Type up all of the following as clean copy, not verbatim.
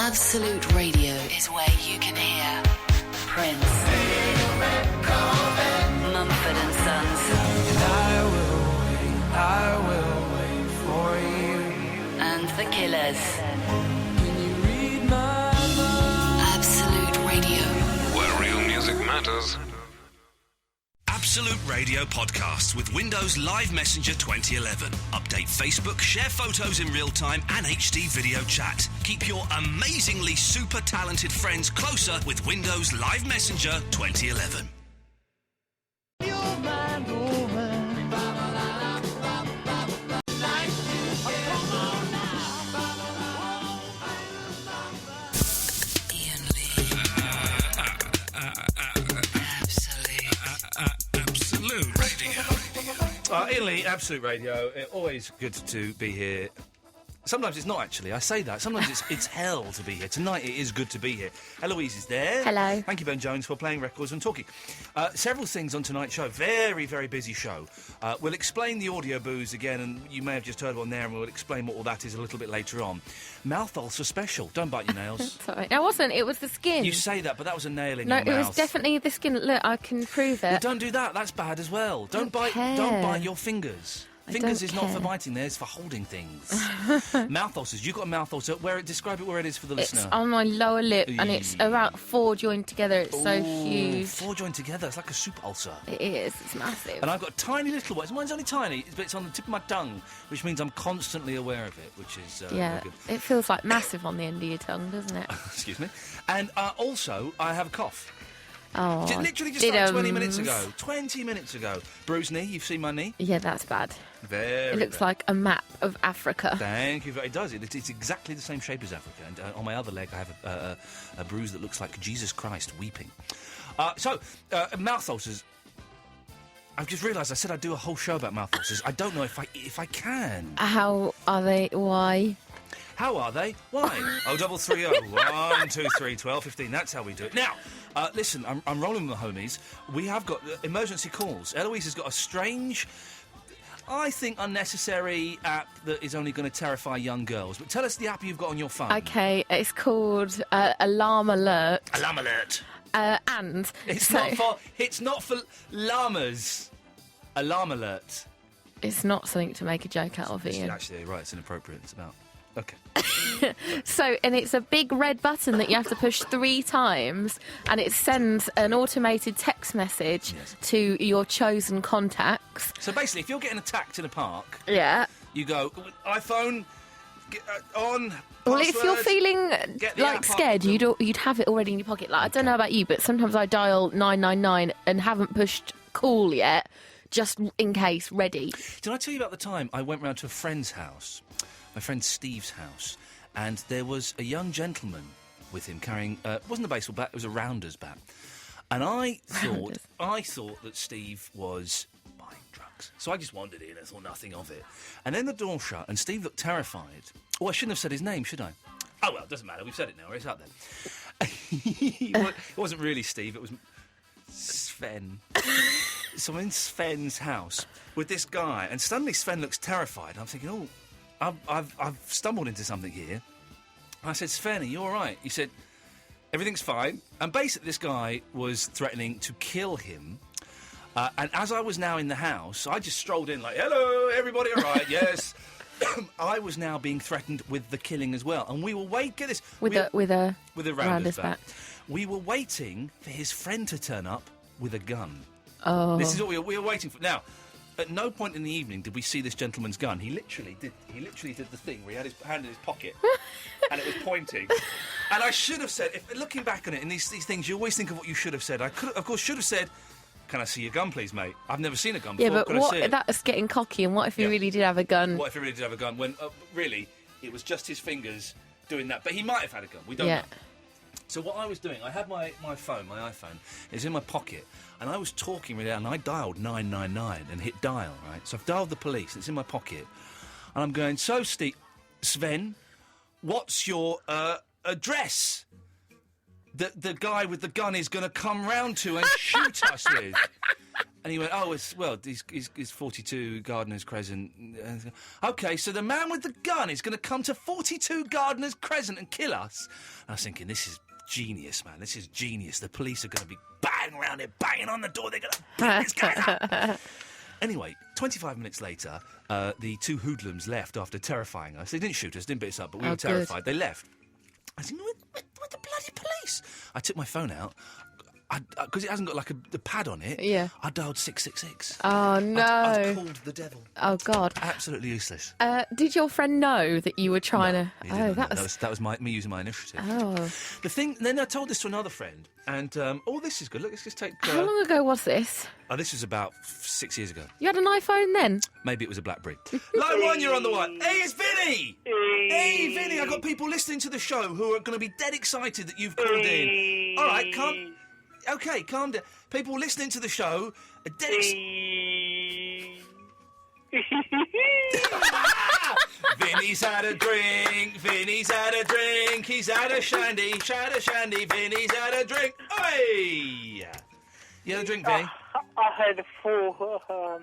Absolute Radio is where you can hear Prince, Mumford and Sons, I will wait for you, and The Killers. Can you read my mind? Absolute Radio. Where real music matters. Absolute Radio podcasts with Windows Live Messenger 2011. Update Facebook, share photos in real time and HD video chat. Keep your amazingly super talented friends closer with Windows Live Messenger 2011. Iain Lee. Absolute Radio. Iain Lee, Absolute Radio. Always good to be here. Sometimes it's not, actually. I say that. Sometimes it's hell to be here. Tonight it is good to be here. Eloise is there. Hello. Thank you, Ben Jones, for playing records and talking. Several things on tonight's show. Very, very busy show. We'll explain the audio booze again, and you may have just heard one there, and we'll explain what all that is a little bit later on. Mouth ulcer special. Don't bite your nails. Sorry. No, it wasn't. It was the skin. You say that, but that was a nail in no, your mouth. it was definitely the skin. Look, I can prove it. Well, don't do that. That's bad as well. Don't bite your fingers. Fingers is not for biting, there, it's for holding things. Mouth ulcers. You've got a mouth ulcer. Describe it where it is for the listener. It's on my lower lip, and it's about 4 joined together. It's so huge. 4 joined together. It's like a soup ulcer. It is. It's massive. And I've got a tiny little one. Mine's only tiny, but it's on the tip of my tongue, which means I'm constantly aware of it, which is yeah, good. it feels like massive on the end of your tongue, doesn't it? Excuse me. And also, I have a cough. Oh, Literally just started 20 minutes ago. 20 minutes ago. Bruised knee. You've seen my knee? Yeah, that's bad. Very It looks bad. like a map of Africa. Thank you. It does. It's exactly the same shape as Africa. And on my other leg, I have a bruise that looks like Jesus Christ weeping. Mouth ulcers. I've just realised I said I'd do a whole show about mouth ulcers. I don't know if I can. How are they? Why? How are they? Why? 0330 123 12 15. That's how we do it. Now, listen, I'm rolling with the homies. We have got emergency calls. Eloise has got a strange, I think, unnecessary app that is only going to terrify young girls. But tell us the app you've got on your phone. Okay, it's called Alarm Alert. Alarm Alert. And It's not for llamas. Alarm Alert. It's not something to make a joke out of, Ian. Actually, right, it's inappropriate. It's about... Okay. And it's a big red button that you have to push 3 times, and it sends an automated text message to your chosen contacts. So basically, if you're getting attacked in a park, Yeah. you go, iPhone, on, Well, if you're password, feeling get the like app up. scared, you'd have it already in your pocket. Like, I don't know about you, but sometimes I dial 999 and haven't pushed call yet, just in case, ready. Did I tell you about the time I went round to a friend's house, my friend Steve's house, and there was a young gentleman with him carrying, it wasn't a baseball bat, it was a rounder's bat. And I thought that Steve was buying drugs. So I just wandered in and thought nothing of it. And then the door shut, and Steve looked terrified. Oh, I shouldn't have said his name, should I? Oh, well, it doesn't matter. We've said it now. It's out there. It wasn't really Steve. It was Sven. So I'm in Sven's house with this guy, and suddenly Sven looks terrified. I'm thinking, oh, I've stumbled into something here. I said, Sven, are you all right? He said, everything's fine. And basically this guy was threatening to kill him. And as I was now in the house, I just strolled in like, hello, everybody all right? Yes. I was now being threatened with the killing as well. And we were get this. With a rounder's bat. We were waiting for his friend to turn up with a gun. Oh. This is what we were waiting for. Now, at no point in the evening did we see this gentleman's gun. He literally did the thing where he had his hand in his pocket and it was pointing. And I should have said, looking back on it, in these things, you always think of what you should have said. I could, of course, should have said, can I see your gun, please, mate? I've never seen a gun before. Yeah, but Can I see it? that's getting cocky, and what if he really did have a gun? What if he really did have a gun? When, really, it was just his fingers doing that. But he might have had a gun. We don't know. So what I was doing, I had my phone, my iPhone, it was in my pocket, and I was talking really loud, and I dialed 999 and hit dial, right? So I've dialed the police, it's in my pocket, and I'm going, so Sven, what's your address? that the guy with the gun is going to come round to and shoot us with. And he went, he's 42 Gardeners Crescent. OK, so the man with the gun is going to come to 42 Gardeners Crescent and kill us. And I was thinking, this is genius, man. This is genius. The police are going to be banging around it, banging on the door. They're going to bang this guy up. Anyway, 25 minutes later, the two hoodlums left after terrifying us. They didn't shoot us, didn't beat us up, but we were terrified. They left. I said, with the bloody police. I took my phone out. Because it hasn't got like the pad on it. Yeah. I dialed 666. Oh, no. I called the devil. Oh, God. Absolutely useless. Did your friend know that you were trying to... He didn't know. That was me using my initiative. Oh. The thing... Then I told this to another friend, and... this is good. Look, let's just take... How long ago was this? This was about 6 years ago. You had an iPhone then? Maybe it was a BlackBerry. Line 1, you're on the one. Hey, it's Vinny! Hey, Vinny, I've got people listening to the show who are going to be dead excited that you've called in. All right, come... OK, calm down. People listening to the show are dead Vinny's had a drink, Vinny's had a drink, he's had a shandy, Vinny's had a drink. Oi! You had a drink, Vinny? I had 4...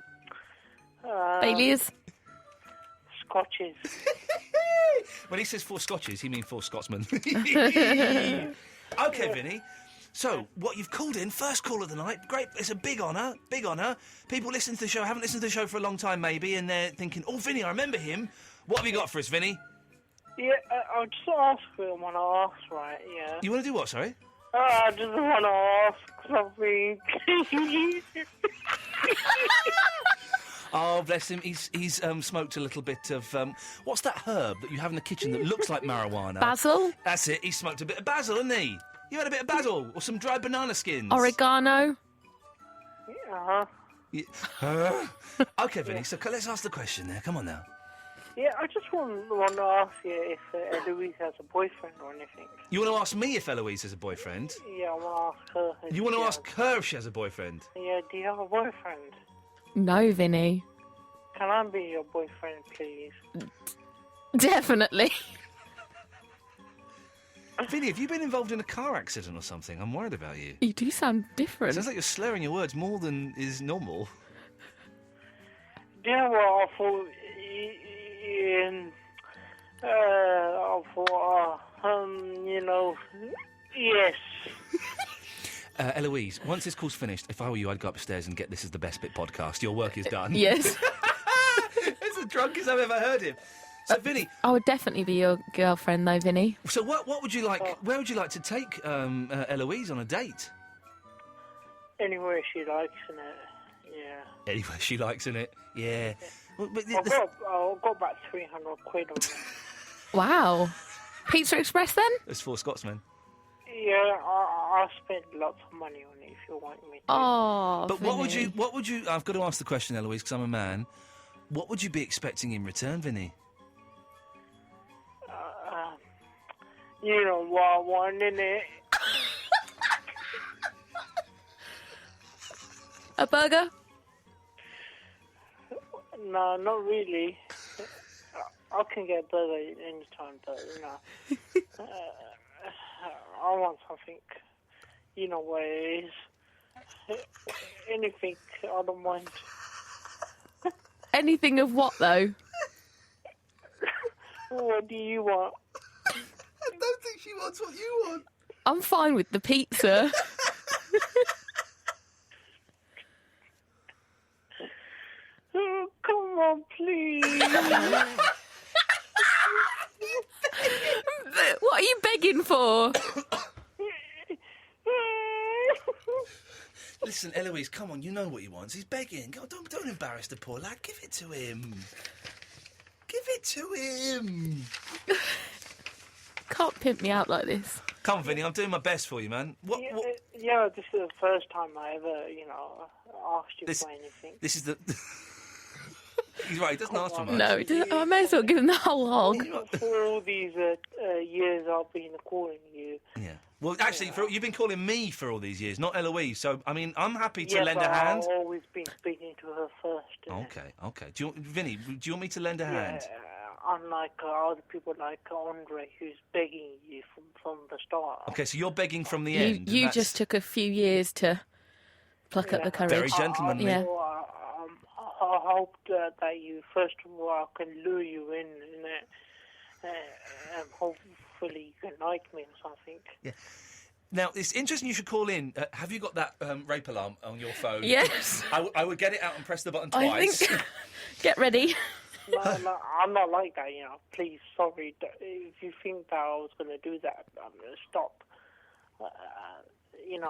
Baileys? Scotches. When he says 4 scotches, he means 4 Scotsmen. OK, Vinny. So, what you've called in, first call of the night, great, it's a big honour, big honour. People listening to the show, haven't listened to the show for a long time maybe, and they're thinking, oh, Vinny, I remember him. What have you got for us, Vinny? Yeah, I'll just ask for him when I ask, right, yeah. You want to do what, sorry? I just want to ask something. Oh, bless him, he's smoked a little bit of, what's that herb that you have in the kitchen that looks like marijuana? Basil? That's it, he smoked a bit of basil, hasn't he? You had a bit of basil or some dried banana skins. Oregano? Yeah. OK, Vinny, so let's ask the question there. Come on now. Yeah, I just want to ask you if Eloise has a boyfriend or anything. You want to ask me if Eloise has a boyfriend? Yeah, I want to ask her. You want to ask her if she has a boyfriend? Yeah, do you have a boyfriend? No, Vinny. Can I be your boyfriend, please? Definitely. Vinny, have you been involved in a car accident or something? I'm worried about you. You do sound different. Sounds like you're slurring your words more than is normal. Yeah, well, I thought, yes. Eloise, once this call's finished, if I were you, I'd go upstairs and get This Is the Best Bit podcast. Your work is done. Yes. It's the drunkest I've ever heard him. So, Vinny... I would definitely be your girlfriend, though, Vinny. So what would you like... Where would you like to take Eloise on a date? Anywhere she likes, innit? Yeah. Anywhere she likes, innit? Yeah. Well, but I've got about 300 quid on it. Wow. Pizza Express, then? There's 4 Scotsmen. Yeah, I spent lots of money on it if you want me to. Oh, But Vinny. what would you... I've got to ask the question, Eloise, because I'm a man. What would you be expecting in return, Vinny? You know what I want, innit? A burger? No, not really. I can get a burger anytime, though, you know. I want something, you know what it is. Anything, I don't mind. Anything of what, though? What do you want? I don't think she wants what you want. I'm fine with the pizza. Oh, come on, please. What are you begging for? Listen, Eloise, come on, you know what he wants. He's begging. God, don't embarrass the poor lad. Give it to him. Give it to him. Can't pimp me out like this. Come on, Vinny, I'm doing my best for you, man. Yeah, this is the first time I ever, asked you for anything. This is the... He's right, he doesn't ask for much. No, it doesn't, I may as well give him the whole hog. For all these years I've been calling you. Yeah. Well, actually, you've been calling me for all these years, not Eloise. So, I mean, I'm happy to lend a hand. I've always been speaking to her first. Okay. Vinny, do you want me to lend a hand? Unlike other people like Andre, who's begging you from the start. Okay, so you're begging from the end. and You that's just took a few years to pluck up the courage. very gentlemanly. Yeah. I hope that you, first of all, I can lure you in and hopefully you can like me or something. Yeah. Now, it's interesting you should call in. Have you got that rape alarm on your phone? Yes. I would get it out and press the button I twice. think. Get ready. No, I'm not like that, Please, sorry. If you think that I was going to do that, I'm going to stop.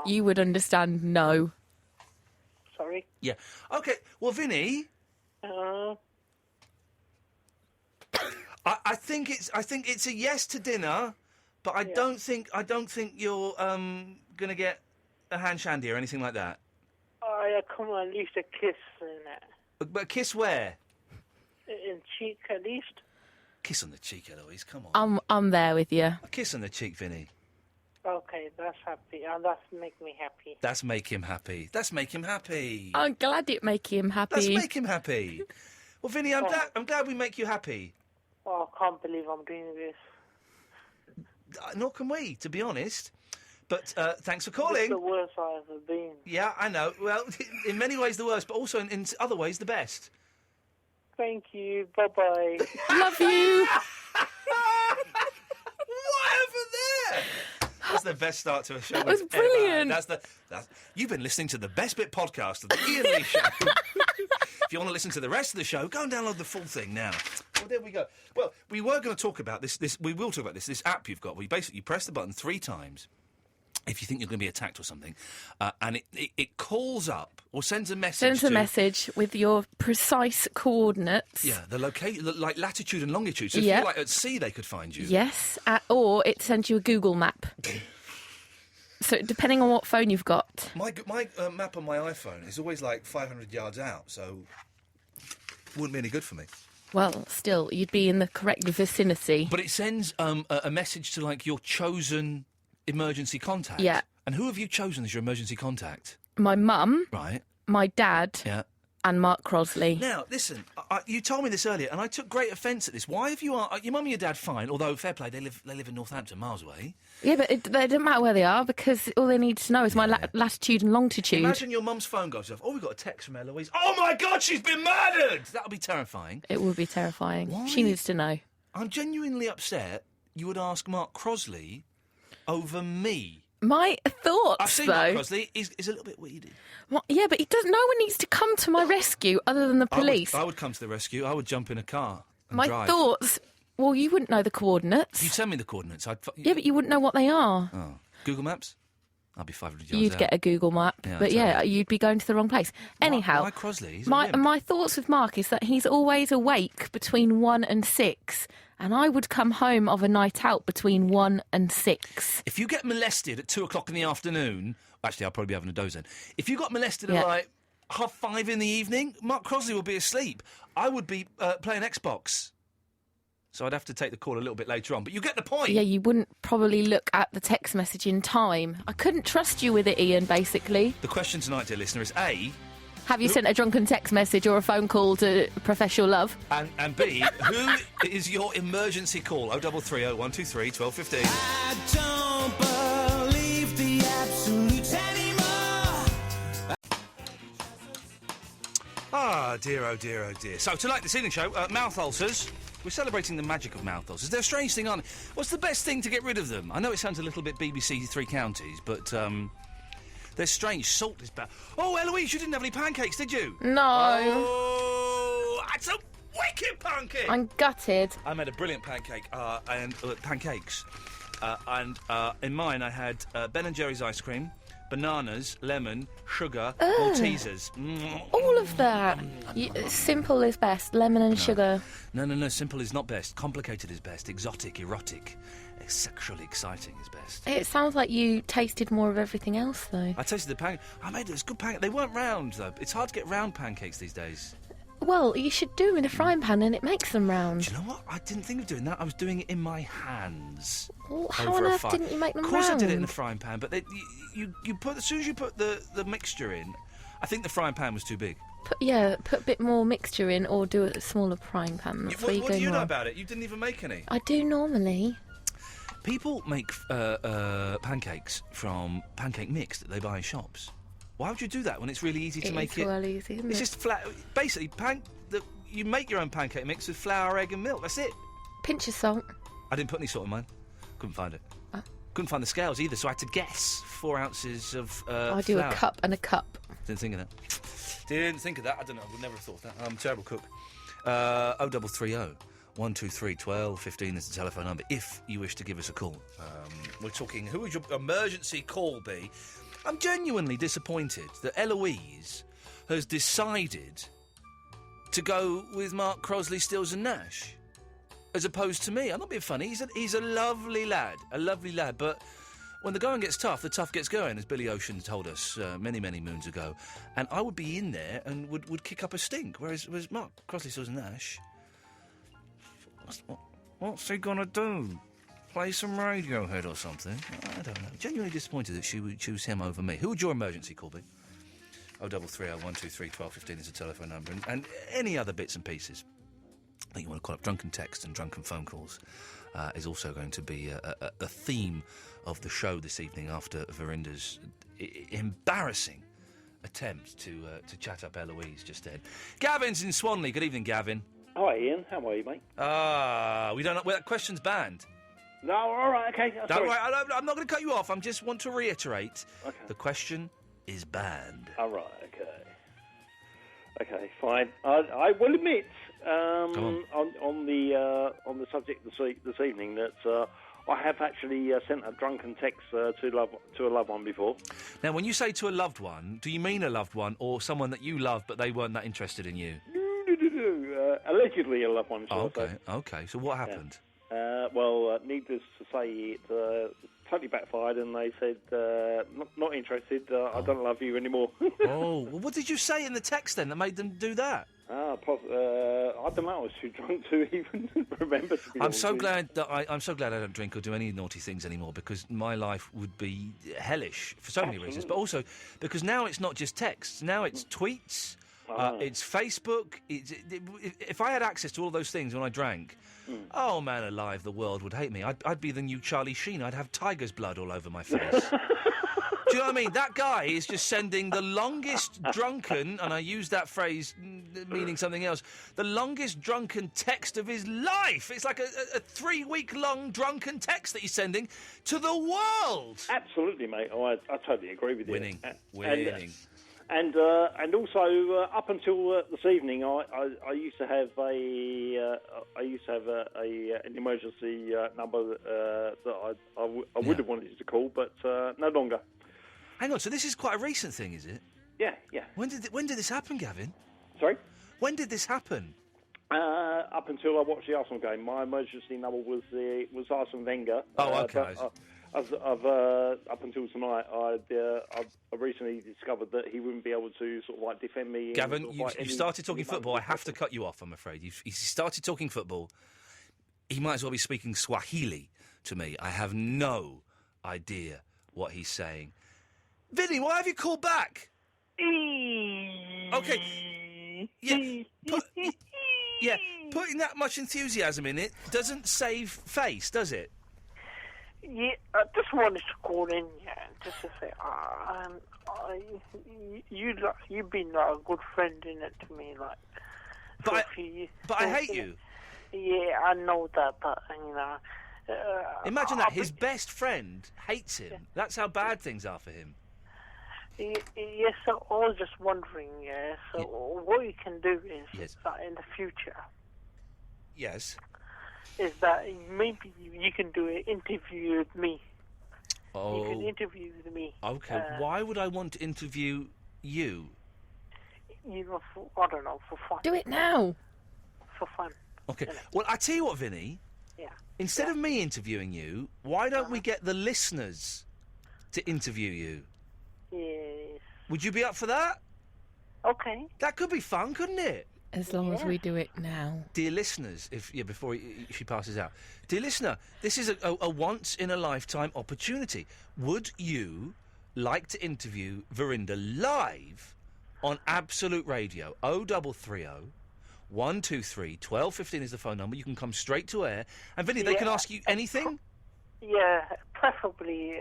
You would understand no. Sorry? Yeah. Okay, well, Vinny... I think it's a yes to dinner, but I don't think you're going to get a hand shandy or anything like that. Come on, at least a kiss in it. But a kiss where? In cheek, at least. Kiss on the cheek, Eloise. Come on. I'm there with you. A kiss on the cheek, Vinny. Okay, that's happy. That's make me happy. That's make him happy. That's make him happy. I'm glad it make him happy. Let's make him happy. Well, Vinny, I'm glad we make you happy. Oh, I can't believe I'm doing this. Nor can we, to be honest. But thanks for calling. It's the worst I've ever been. Yeah, I know. Well, in many ways the worst, but also in other ways the best. Thank you. Bye-bye. Love you. What happened there? That's the best start to a show. That was ever. brilliant. You've been listening to the Best Bit podcast of the Iain Lee Show. If you want to listen to the rest of the show, go and download the full thing now. Well, there we go. Well, we were going to talk about this. We will talk about this app you've got where you press the button 3 times if you think you're going to be attacked or something, and it calls up or sends a message. Sends a message with your precise coordinates. Yeah, the location, like latitude and longitude. So if you're like at sea, they could find you. Yes, or it sends you a Google map. So depending on what phone you've got. My map on my iPhone is always like 500 yards out, so wouldn't be any good for me. Well, still, you'd be in the correct vicinity. But it sends a message to like your chosen emergency contact. Yeah. And who have you chosen as your emergency contact? My mum, Right. my dad, Yeah. and Mark Crosley. Now, listen, you told me this earlier, and I took great offence at this. Why have you... your mum and your dad, fine, although, fair play, they live in Northampton, miles away. Yeah, but it doesn't matter where they are because all they need to know is my latitude and longitude. Imagine your mum's phone goes off. Oh, we've got a text from Eloise. Oh, my God, she's been murdered! That would be terrifying. It would be terrifying. Why? She needs to know. I'm genuinely upset you would ask Mark Crosley over me. My thoughts, I've seen though... Mark Crosley. He's a little bit weedy. Well, yeah, but no one needs to come to my rescue other than the police. I would come to the rescue. I would jump in a car and My drive. thoughts... Well, you wouldn't know the coordinates. You'd send me the coordinates. Yeah, but you wouldn't know what they are. Oh. Google Maps? I'll be 500 yards You'd out. get a Google map, Yeah, but totally. yeah, you'd be going to the wrong place. Anyhow, Why Crosley? He's a my wimp. thoughts with Mark is that he's always awake between 1 and 6, and I would come home of a night out between 1 and 6. If you get molested at 2 o'clock in the afternoon... Actually, I'll probably be having a doze then. If you got molested at, like, 5:30 in the evening, Mark Crosley would be asleep. I would be playing Xbox. So I'd have to take the call a little bit later on. But you get the point. Yeah, you wouldn't probably look at the text message in time. I couldn't trust you with it, Iain, basically. The question tonight, dear listener, is A... Have you sent a drunken text message or a phone call to professional love? And B, who is your emergency call? 0330 123 1215. I don't believe the absolutes anymore. Ah, dear, oh dear, oh dear. So tonight, this evening show, mouth ulcers. We're celebrating the magic of mouth ulcers. They're a strange thing, aren't they? What's the best thing to get rid of them? I know it sounds a little bit BBC Three Counties, but they're strange. Salt is bad. Oh, Eloise, you didn't have any pancakes, did you? No. Oh, that's a wicked pancake! I'm gutted. I made a brilliant pancake and pancakes. And in mine, I had Ben & Jerry's ice cream, bananas, lemon, sugar, Maltesers. All of that. Simple is best. Lemon and sugar. No. Simple is not best. Complicated is best. Exotic, erotic, sexually exciting is best. It sounds like you tasted more of everything else, though. I tasted the pancake. I made it. It's good pancake. They weren't round, though. It's hard to get round pancakes these days. Well, you should do them in a frying pan and it makes them round. Do you know what? I didn't think of doing that. I was doing it in my hands. Well, how over on a earth fire. didn't you make them Of course round? I did it in a frying pan, but you put as soon as you put the mixture in, I think the frying pan was too big. Put a bit more mixture in or do a smaller frying pan. That's where What you do you go know wrong. about it? You didn't even make any. I do normally. People make pancakes from pancake mix that they buy in shops. Why would you do that when it's really easy to make it? It's well easy, isn't It's it? just flat. Basically, you make your own pancake mix with flour, egg, and milk. That's it. Pinch of salt. I didn't put any salt in mine. Couldn't find it. Oh. Couldn't find the scales either, so I had to guess 4 ounces of I do flour. a cup and a cup. Didn't think of that. Didn't think of that. I don't know. I would never have thought of that. I'm a terrible cook. 0330 123 12 15 is the telephone number if you wish to give us a call. We're talking, who would your emergency call be? I'm genuinely disappointed that Eloise has decided to go with Mark Crosley, Stills and Nash as opposed to me. I'm not being funny. He's a lovely lad, but when the going gets tough, the tough gets going, as Billy Ocean told us many, many moons ago. And I would be in there and would kick up a stink, whereas Mark Crosley, Stills and Nash, what's he gonna do? Play some Radiohead or something? I don't know. Genuinely disappointed that she would choose him over me. Who would your emergency call be? 0330 123 12 15 is the telephone number. And any other bits and pieces that you want to call up. Drunken text and drunken phone calls is also going to be a theme of the show this evening after Verinda's embarrassing attempt to chat up Eloise just then. Gavin's in Swanley. Good evening, Gavin. Hi, Ian. How are you, mate? We don't know. Well, that question's banned. No, all right, okay. Don't worry, I'm not going to cut you off. I just want to reiterate. Okay. The question is banned. All right, okay. Okay, fine. I will admit on the subject this evening that I have actually sent a drunken text to a loved one before. Now, when you say to a loved one, do you mean a loved one or someone that you love but they weren't that interested in you? No. Allegedly a loved one. Okay. So what happened? Well, needless to say, it totally backfired, and they said, not interested, I don't love you anymore. Well, what did you say in the text then that made them do that? I don't know, I was too drunk to even remember. I'm so glad I don't drink or do any naughty things anymore, because my life would be hellish for so many reasons, but also because now it's not just texts, now it's tweets, it's Facebook. If I had access to all those things when I drank, oh man alive, the world would hate me. I'd be the new Charlie Sheen. I'd have tiger's blood all over my face. Do you know what I mean? That guy is just sending the longest drunken, and I use that phrase meaning something else, the longest drunken text of his life. It's like a 3-week-long drunken text that he's sending to the world. Absolutely, mate. I totally agree with you. Winning. And also up until this evening, I used to have an emergency number that I would have wanted to call, but no longer. Hang on, so this is quite a recent thing, is it? Yeah. When did this happen, Gavin? Sorry? When did this happen? Up until I watched the Arsenal game, my emergency number was Arsene Wenger. Oh, okay. Up until tonight, I recently discovered that he wouldn't be able to sort of like defend me. Gavin, you've started talking football. I have to cut you off, I'm afraid. You've started talking football. He might as well be speaking Swahili to me. I have no idea what he's saying. Vinny, why have you called back? Okay. Yeah, putting that much enthusiasm in it doesn't save face, does it? Yeah, I just wanted to call in, just to say, you've been like a good friend in it to me, like. But I hate you. Yeah, I know that, but imagine that his best friend hates him. That's how bad things are for him. Yes, so I was just wondering, so what you can do is that in the future. Yes. Is that maybe you can do an interview with me. Oh. You can interview with me. Okay, why would I want to interview you? I don't know, for fun. Do it now. For fun. Okay, well, I tell you what, Vinny. Yeah. Instead of me interviewing you, why don't we get the listeners to interview you? Yes. Would you be up for that? Okay. That could be fun, couldn't it? As long as we do it now. Dear listeners, before she passes out. Dear listener, this is a once-in-a-lifetime opportunity. Would you like to interview Verinda live on Absolute Radio? 0330 123 1215 is the phone number. You can come straight to air. And Vinny, they can ask you anything? Yeah, preferably,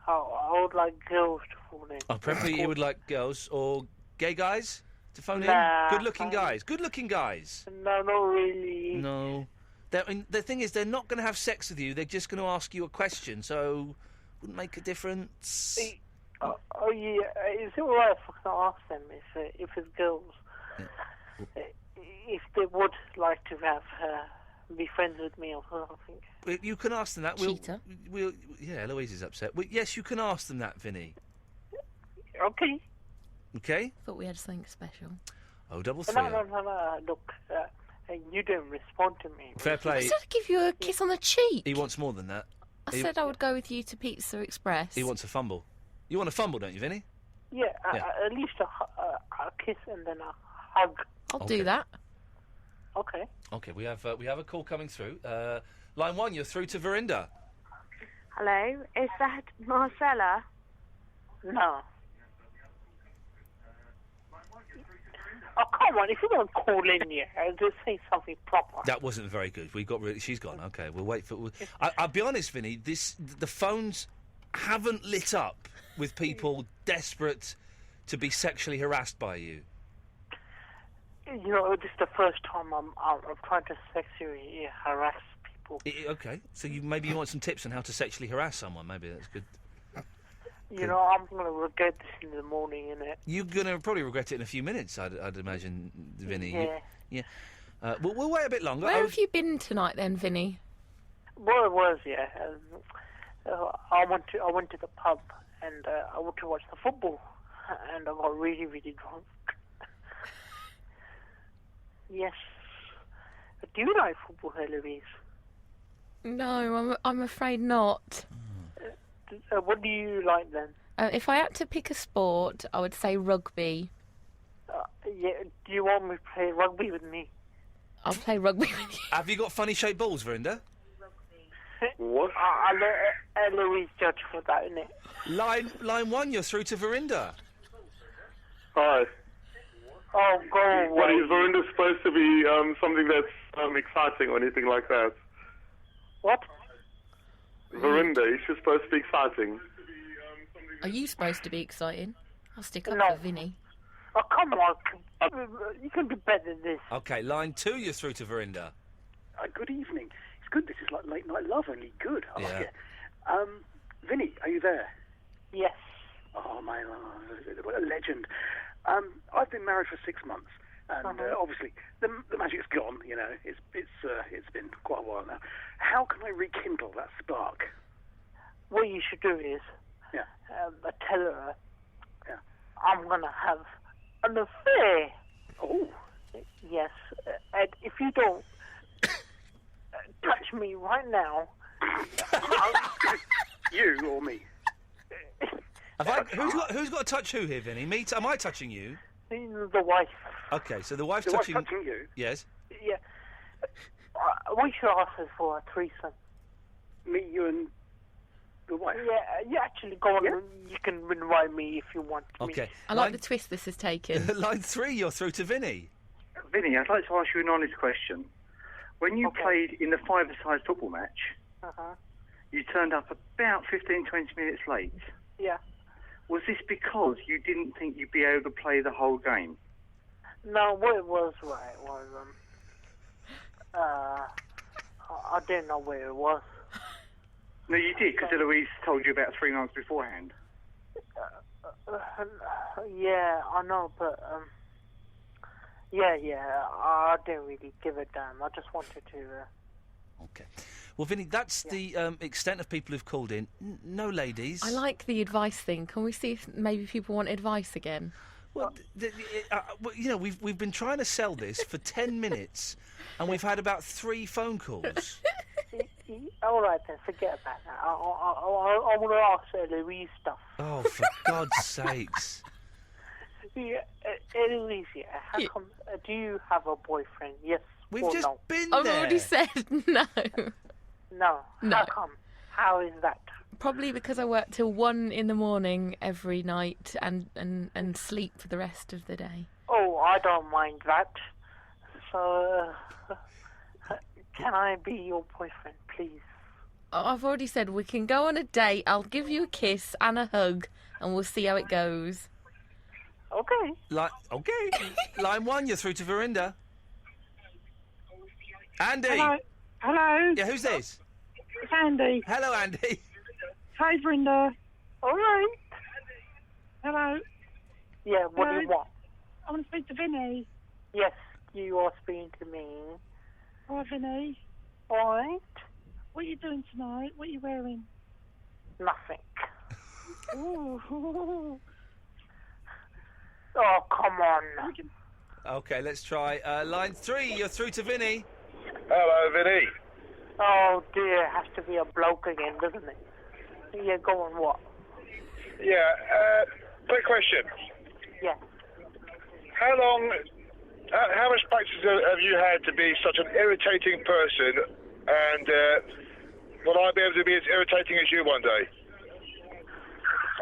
I would like girls to phone in. Oh, preferably you would like girls or gay guys to phone Nah, in? Good-looking guys. Good-looking guys. No, not really. No. The thing is, they're not going to have sex with you. They're just going to ask you a question, so wouldn't make a difference. Yeah. Is it alright if I can ask them if it's girls? Yeah. If they would like to have be friends with me or something. You can ask them that. Cheater. Yeah, Louise is upset. Yes, you can ask them that, Vinny. Okay. Okay? Thought we had something special. Oh, double three. No. Look, you don't respond to me. Fair I play. said I'd give you a kiss on the cheek. He wants more than that. I said I would go with you to Pizza Express. He wants a fumble. You want a fumble, don't you, Vinny? Yeah, Yeah. At least a kiss and then a hug. I'll Okay. do that. Okay. Okay, we have a call coming through. Line 1, you're through to Verinda. Hello, is that Marcella? No. Oh, come on, if you don't call in here, just say something proper. That wasn't very good. She's gone. Okay, we'll wait for. I'll be honest, Vinny. The phones haven't lit up with people desperate to be sexually harassed by you. You know, this is the first time I'm trying to sexually harass people. Okay, so maybe you want some tips on how to sexually harass someone. Maybe that's good. You know, I'm going to regret this in the morning, innit? You're going to probably regret it in a few minutes, I'd imagine, Vinny. Yeah. Yeah. We'll wait a bit longer. Where have you been tonight then, Vinny? Well, it was, yeah. I went to the pub and I went to watch the football, and I got really, really drunk. Yes. Do you like football, Louise? No, I'm afraid not. What do you like then? If I had to pick a sport, I would say rugby. Yeah. Do you want me to play rugby with me? I'll play rugby with you. Have you got funny shaped balls, Verinda? What? I'll let Louise judge for that, innit? Line 1, you're through to Verinda. Hi. Oh, go away. What is Verinda supposed to be something that's exciting or anything like that? What? Verinda, is she supposed to be exciting? Are you supposed to be exciting? I'll stick up No. for Vinny. Oh, come on. You can do better than this. Okay, line 2, you're through to Verinda. Good evening. It's good. This is like late night love, only good. I like Yeah. it. Vinny, are you there? Yes. Oh, man, what a legend. I've been married for 6 months, and obviously the magic's gone. You know, it's been quite a while now. How can I rekindle that spark? What you should do is tell her I'm going to have an affair. Oh. Yes. And if you don't touch me right now... You or me? Who's got to touch who here, Vinny? Me? Am I touching you? The wife. Okay, so the wife's The wife's touching... touching you? Yes. Yeah. We should ask her for a threesome. Me, you and the wife? Yeah, you actually go on. Yeah? You can invite me if you want Okay. me. I like the twist this has taken. Line 3, you're through to Vinny. Vinny, I'd like to ask you an honest question. When you played in the five-a-side football match, you turned up about 15, 20 minutes late. Yeah. Was this because you didn't think you'd be able to play the whole game? No, what it was, I didn't know where it was. No, you did, because Eloise told you about 3 months beforehand. Yeah, I know, but I didn't really give a damn. I just wanted to. Okay. Well, Vinny, that's the extent of people who've called in. No ladies. I like the advice thing. Can we see if maybe people want advice again? Well, you know, we've been trying to sell this for 10 minutes, and we've had about 3 phone calls. All right, then, forget about that. I want to ask Eloise stuff. Oh, for God's sakes. Yeah, Eloise, how come, do you have a boyfriend? Yes We've or just no? been I've there. already said no. No. No. How come? How is that? Probably because I work till 1 in the morning every night and sleep for the rest of the day. Oh, I don't mind that. So, can I be your boyfriend, please? I've already said we can go on a date. I'll give you a kiss and a hug, and we'll see how it goes. Okay. Okay. Line 1, you're through to Verinda. Andy. Hello. Yeah, who's this? It's Andy. Hello, Andy. Hi, Brenda. All right. Hello. Yeah, what do you want? I want to speak to Vinny. Yes, you are speaking to me. Hi, Vinny. All right. What are you doing tonight? What are you wearing? Nothing. Ooh. Oh, come on. Okay, let's try. Line 3, you're through to Vinny. Hello, Vinny. Oh, dear. Has to be a bloke again, doesn't it? Yeah, go on, what? Yeah, quick question. Yeah. How much practice have you had to be such an irritating person, and will I be able to be as irritating as you one day?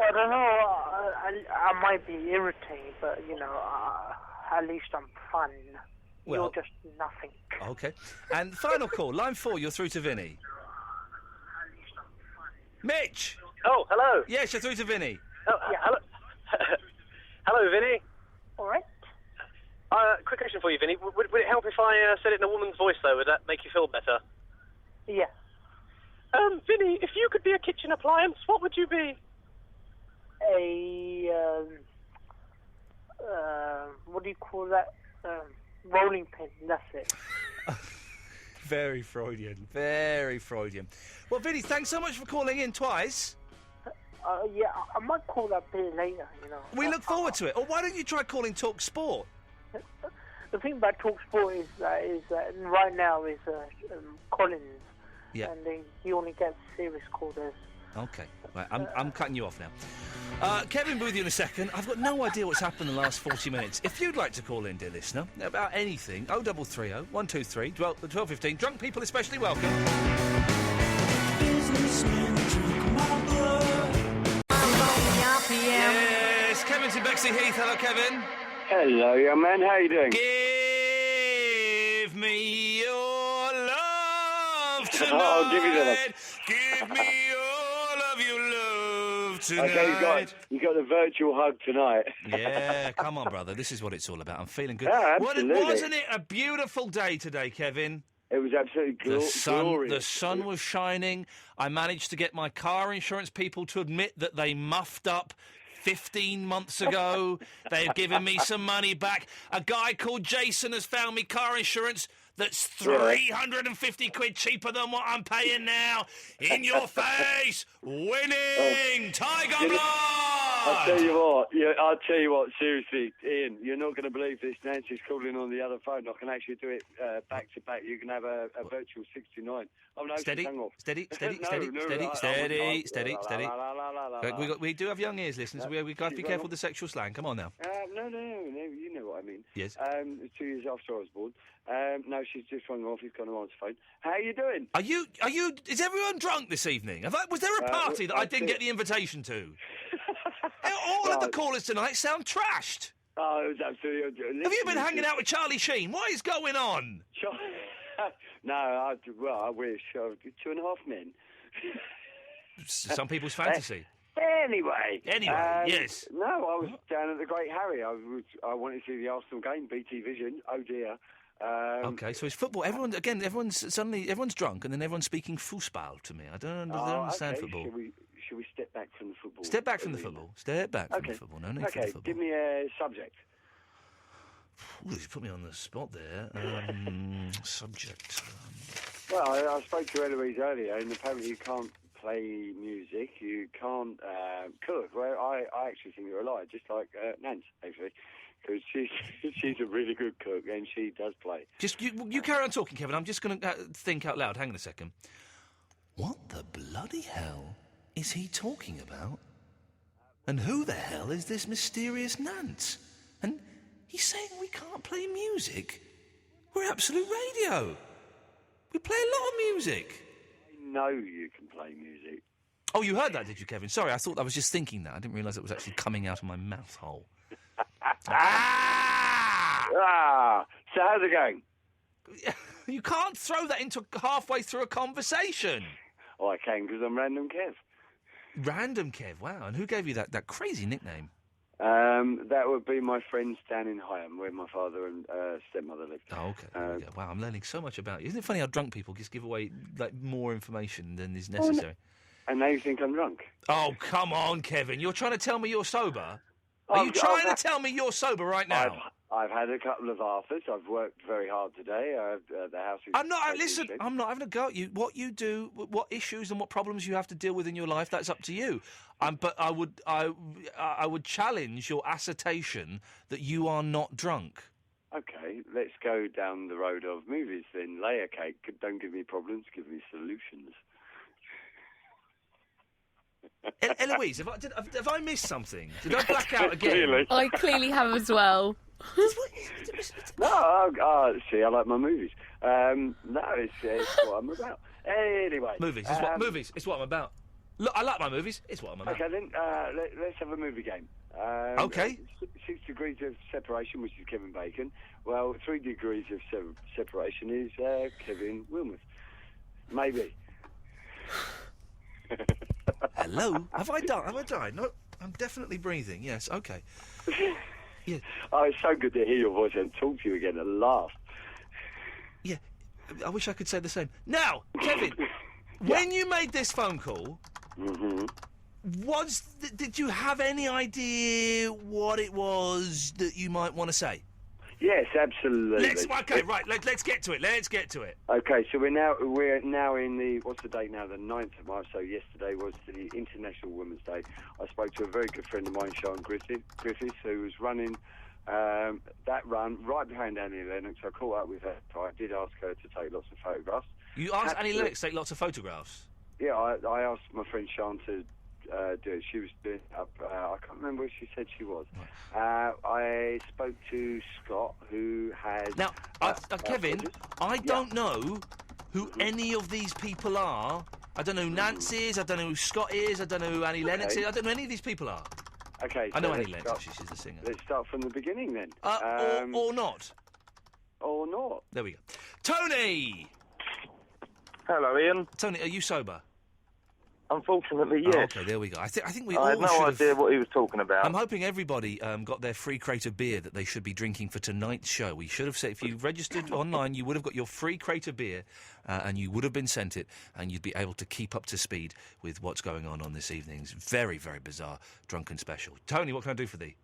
I don't know. I might be irritating, but, at least I'm fun. Well, You're just nothing. Okay. And final call, line 4, you're through to Vinny. Mitch! Oh, hello. Yes, you're through to Vinny. Oh, yeah, hello. Hello, Vinny. All right. Quick question for you, Vinny. Would it help if I said it in a woman's voice, though? Would that make you feel better? Yeah. Vinny, if you could be a kitchen appliance, what would you be? What do you call that? Rolling pin, that's it. Very Freudian. Very Freudian. Well, Vinny, thanks so much for calling in twice. Yeah, I might call that bit later, We look forward to it. Or why don't you try calling Talk Sport? The thing about TalkSport is right now is Collins. Yeah. And he only gets serious callers. Okay. Right, I'm cutting you off now. Kevin Boothie in a second. I've got no idea what's happened in the last 40 minutes. If you'd like to call in, dear listener, about anything, 0330 123 1215. Drunk people especially welcome. Yes, Kevin's in Bexley Heath. Hello, Kevin. Hello, young man. How you doing? Give me your love tonight. I'll give you the love. Give me all of your love tonight. Okay, you got the virtual hug tonight. Yeah, come on, brother. This is what it's all about. I'm feeling good. Yeah, absolutely. Wasn't it a beautiful day today, Kevin? It was absolutely glorious. The sun was shining. I managed to get my car insurance people to admit that they muffed up 15 months ago. They've given me some money back. A guy called Jason has found me car insurance that's 350 quid cheaper than what I'm paying now. In your face, winning, Tiger Blood! I'll tell you what, seriously, Ian, you're not going to believe this. Nancy's calling on the other phone. I can actually do it back to back. You can have a virtual 69. Oh, no, Steady. We do have young ears, listeners. We've got to be careful with the sexual slang. Come on now. No, you know what I mean. Yes. 2 years after I was born. No, she's just rung off. He's gone on the phone. How are you doing? Are you? Is everyone drunk this evening? Was there a party that I didn't get the invitation to? All of the callers tonight sound trashed. Oh, it was absolutely... Have you been hanging out with Charlie Sheen? What is going on? No, I wish. 2.5 men. Some people's fantasy. Anyway, yes. No, I was down at the Great Harry. I wanted to see the Arsenal game, BT Vision. Oh dear. Okay, so it's football. Everyone's drunk, and then everyone's speaking football to me. I don't understand football. Should we step back from the football? Step back from the football. Step back from the football. No need for the football. Give me a subject. Ooh, you put me on the spot there. Subject. Well, I spoke to Eloise earlier, and apparently you can't play music, you can't cook. Well, I actually think you're a liar, just like Nance, actually, because she's a really good cook, and she does play. Just you carry on talking, Kevin. I'm just going to think out loud. Hang on a second. What the bloody hell is he talking about? And who the hell is this mysterious Nance? And he's saying we can't play music? We're Absolute Radio. We play a lot of music. I know you can play music. Oh, you heard that, did you, Kevin? Sorry, I thought I was just thinking that. I didn't realise it was actually coming out of my mouth hole. So how's it going? You can't throw that into halfway through a conversation. Oh, I can because I'm Random Kev. Random Kev, wow. And who gave you that crazy nickname? That would be my friends down in Higham, where my father and stepmother lived. Oh, okay. There we go. Wow, I'm learning so much about you. Isn't it funny how drunk people just give away like more information than is necessary? And now you think I'm drunk? Oh, come on, Kevin. You're trying to tell me you're sober? Are you trying to tell me you're sober right now? I've had a couple of afters. I've worked very hard today. The house is... I'm not. Listen, I'm not having a go at you. What you do, what issues and what problems you have to deal with in your life, that's up to you. But I would challenge your assertion that you are not drunk. Okay, let's go down the road of movies then. Layer cake. Don't give me problems, give me solutions. Eloise, have I missed something? Did I black out again? Really? I clearly have as well. No, see, I like my movies. No, it's what I'm about. Anyway. Movies. It's what I'm about. Look, I like my movies. It's what I'm about. Okay, then, let's have a movie game. Okay. 6 degrees of separation, which is Kevin Bacon. Well, 3 degrees of separation is Kevin Wilmot. Maybe. Hello? Have I died? No, I'm definitely breathing. Yes, okay. Yeah. Oh, it's so good to hear your voice and talk to you again and laugh. Yeah, I wish I could say the same. Now, Kevin, when you made this phone call, did you have any idea what it was that you might want to say? Yes, absolutely. Let's get to it. Let's get to it. Okay, so we're now in the, what's the date now? The 9th of March. So yesterday was the International Women's Day. I spoke to a very good friend of mine, Sean Griffiths, who was running that run right behind Annie Lennox. I caught up with her. I did ask her to take lots of photographs. You asked Annie Lennox to take lots of photographs? Yeah, I asked my friend Sean to do it. She was doing it up. I can't remember where she said she was. I spoke to Scott, who has... Now, Kevin, I don't know who any of these people are. I don't know who Nancy is. I don't know who Scott is. I don't know who Annie Lennox is. I don't know who any of these people are. Okay. I know Annie Lennox. She's the singer. Let's start from the beginning then. Or not. Or not. There we go. Tony! Hello, Ian. Tony, are you sober? Unfortunately, yes. Oh, okay, there we go. I think we all I had no idea what he was talking about. I'm hoping everybody got their free crate of beer that they should be drinking for tonight's show. We should have said, if you registered online, you would have got your free crate of beer and you would have been sent it and you'd be able to keep up to speed with what's going on this evening's very, very bizarre drunken special. Tony, what can I do for thee?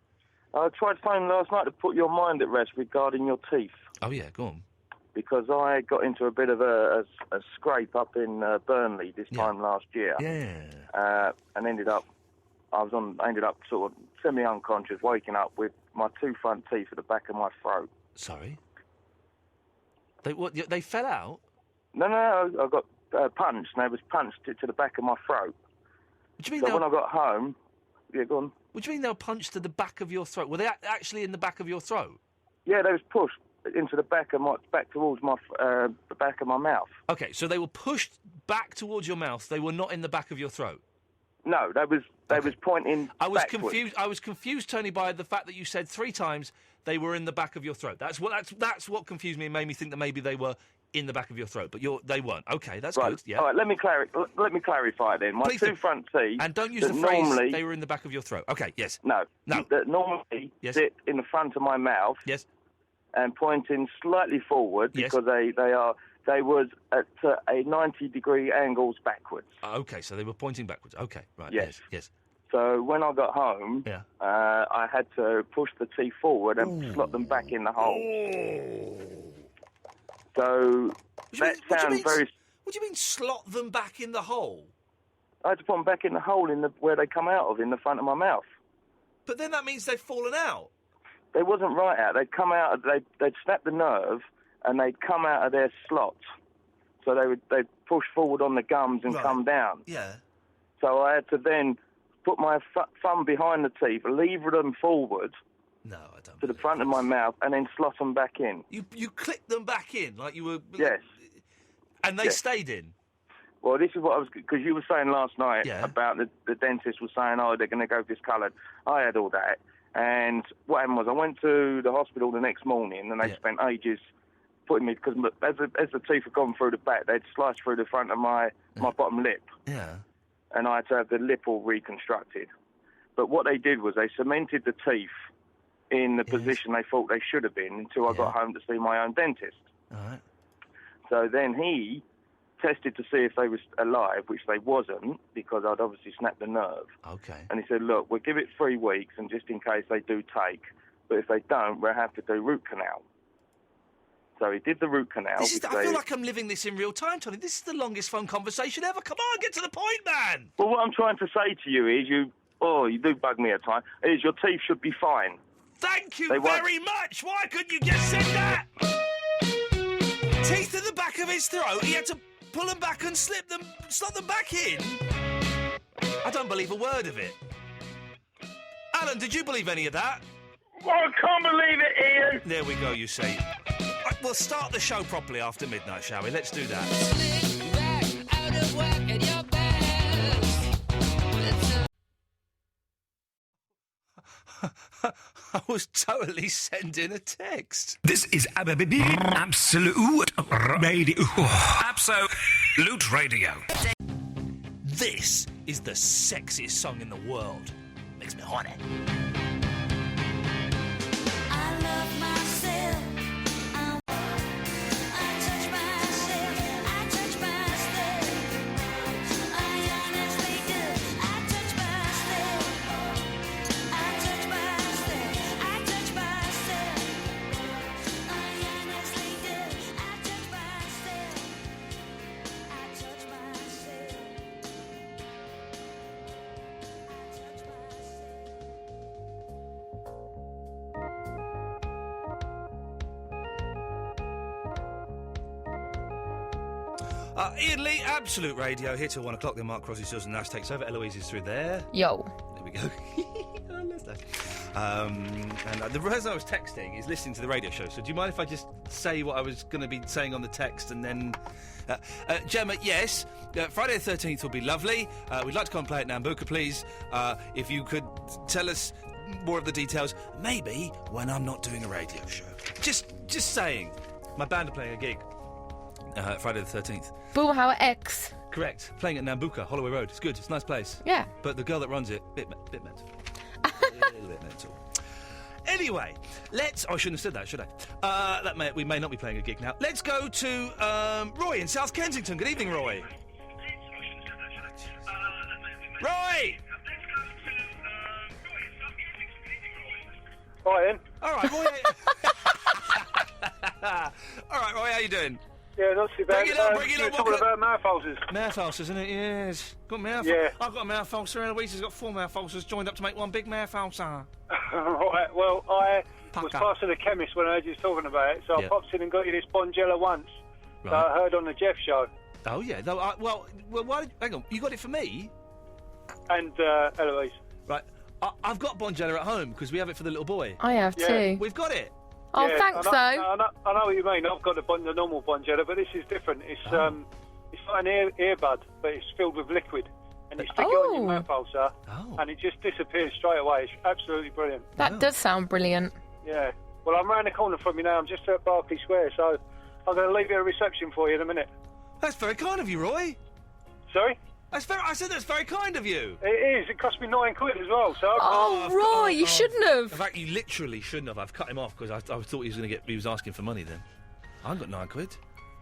I tried phoning last night to put your mind at rest regarding your teeth. Oh, yeah, go on. Because I got into a bit of a scrape up in Burnley this time last year. Yeah. And ended up sort of semi-unconscious, waking up with my 2 front teeth at the back of my throat. Sorry? They fell out? No, I got punched, and I was punched to the back of my throat. What do you mean when I got home... Yeah, go on. What do you mean they were punched to the back of your throat? Were they actually in the back of your throat? Yeah, they was pushed into the back towards the back of my mouth. Okay, so they were pushed back towards your mouth. They were not in the back of your throat. No, they was pointing. I was backwards. confused. I was confused, Tony, by the fact that you said 3 times they were in the back of your throat. That's what confused me and made me think that maybe they were in the back of your throat, but they weren't. Okay, that's right. good. Yeah. All right, let me clarify then. My Please 2 front teeth. And don't use the phrase they were in the back of your throat. Okay, yes. No. That normally sit in the front of my mouth. Yes. And pointing slightly forward because they was at a 90-degree angles backwards. Okay, so they were pointing backwards. Okay, right. Yes. Yes. So when I got home, I had to push the teeth forward and slot them back in the hole. So that sounds very... What do you mean slot them back in the hole? I had to put them back in the hole where they come out of, in the front of my mouth. But then that means they've fallen out. They wasn't right out. They'd come out. They'd snap the nerve, and they'd come out of their slots. So they'd push forward on the gums and come down. Yeah. So I had to then put my thumb behind the teeth, lever them forward. No, I don't. To the front of my mouth, and then slot them back in. You clicked them back in like you were. Yes. And they stayed in. Well, this is what I was, because you were saying last night about the dentist was saying, they're going to go discoloured. I had all that. And what happened was I went to the hospital the next morning and they spent ages putting me, because as the teeth had gone through the back, they'd sliced through the front of my bottom lip. Yeah. And I had to have the lip all reconstructed. But what they did was they cemented the teeth in the position they thought they should have been until I got home to see my own dentist. All right. So then he tested to see if they was alive, which they wasn't, because I'd obviously snapped the nerve. Okay. And he said, look, we'll give it 3 weeks, and just in case they do take, but if they don't, we'll have to do root canal. So he did the root canal. I feel like I'm living this in real time, Tony. This is the longest phone conversation ever. Come on, get to the point, man. Well, what I'm trying to say to you is you do bug me at times, is your teeth should be fine. Thank you very much. Why couldn't you just say that? Teeth at the back of his throat. He had to pull them back and slot them back in. I don't believe a word of it. Alan, did you believe any of that? Well, I can't believe it, Ian. There we go, you see. Right, we'll start the show properly after midnight, shall we? Let's do that. I was totally sending a text. This is Absolute Radio. Absolute Radio. This is the sexiest song in the world. Makes me horny. I love myself. Iain Lee, Absolute Radio, here till 1 o'clock. Then Mark Crosby, Susan Nash takes over. Eloise is through there. Yo. There we go. And the person I was texting is listening to the radio show, so do you mind if I just say what I was going to be saying on the text and then... Gemma, yes, Friday the 13th will be lovely. We'd like to come and play at Nambucca, please. If you could tell us more of the details, maybe when I'm not doing a radio show. Just saying. My band are playing a gig Friday the 13th. Boomhauer X. Correct. Playing at Nambucca, Holloway Road. It's good. It's a nice place. Yeah. But the girl that runs it, bit mental. A little bit mental. Anyway, I shouldn't have said that, should I? We may not be playing a gig now. Let's go to Roy in South Kensington. Good evening, Roy. Roy! Hi, Ian. All right, Roy. All right, Roy, how you doing? Yeah, not too bad. Bring it up. Talking about mouth ulcers. Mouth ulcers, isn't it? Yes. Got mouth. Yeah. I've got a mouth ulcer. Eloise has got 4 mouth ulcers joined up to make one big mouth ulcer. Right. Well, I was passing the chemist when I heard you talking about it, so I popped in and got you this Bonjela once. Right. That I heard on the Jeff show. Oh yeah. No, well, why? Hang on. You got it for me? And Eloise. Right. I've got Bonjela at home because we have it for the little boy. I have too. We've got it. Oh, Yeah, thanks, I though. know what you mean. I've got the normal Bonjela, but this is different. It's like an earbud, but it's filled with liquid. And you stick it on your mouth ulcer, and it just disappears straight away. It's absolutely brilliant. That does sound brilliant. Yeah. Well, I'm round the corner from you now. I'm just at Berkeley Square, so I'm going to leave you a reception for you in a minute. That's very kind of you, Roy. Sorry? I said that's very kind of you. It is. It cost me £9 as well. So. Roy, you shouldn't have. In fact, you literally shouldn't have. I've cut him off because I thought he was going to he was asking for money then. I haven't got £9. Have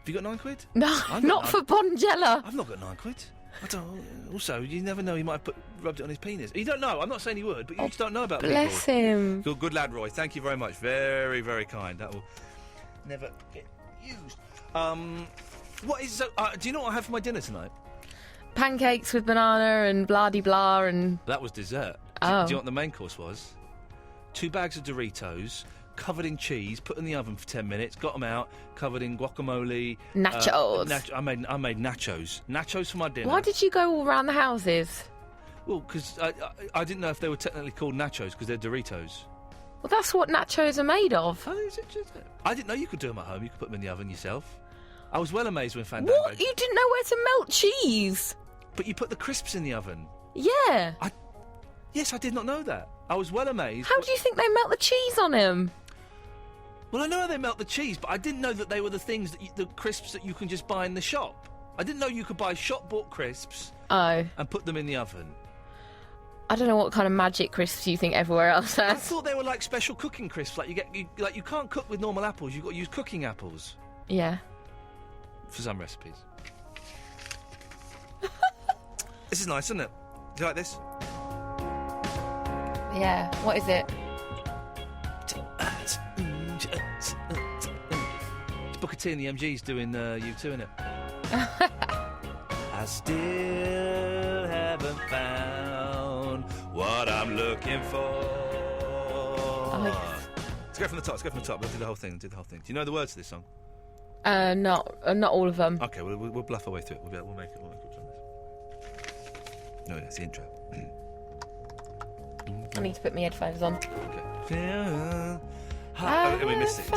you got £9? No, not for Bonjela. I've not got £9. I don't. Also, you never know. He might have rubbed it on his penis. You don't know. I'm not saying he would, but you just don't know about people. Bless him. Good lad, Roy. Thank you very much. Very, very kind. That will never get used. What is so? Do you know what I have for my dinner tonight? Pancakes with banana and blah-de-blah and... That was dessert. Do you know what the main course was? 2 bags of Doritos, covered in cheese, put in the oven for 10 minutes, got them out, covered in guacamole. Nachos. I made nachos. Nachos for my dinner. Why did you go all around the houses? Well, because I didn't know if they were technically called nachos because they're Doritos. Well, that's what nachos are made of. Oh, is it just... I didn't know you could do them at home. You could put them in the oven yourself. I was well amazed when Fandango... What? You didn't know where to melt cheese? But you put the crisps in the oven. Yeah. Yes, I did not know that. I was well amazed. How do you think they melt the cheese on him? Well, I know how they melt the cheese, but I didn't know that they were the things the crisps that you can just buy in the shop. I didn't know you could buy shop-bought crisps. Oh. And put them in the oven. I don't know what kind of magic crisps you think everywhere else has. I thought they were like special cooking crisps. Like you can't cook with normal apples. You've got to use cooking apples. Yeah. For some recipes. This is nice, isn't it? Do you like this? Yeah. What is it? It's Booker T and the MGs doing U2, innit? I still haven't found what I'm looking for. Let's go from the top. We'll do the whole thing. Do you know the words to this song? Not all of them. Okay, we'll bluff our way through it. We'll make it on this. No, it's the intro. I need to put my headphones on. Okay. We missed it.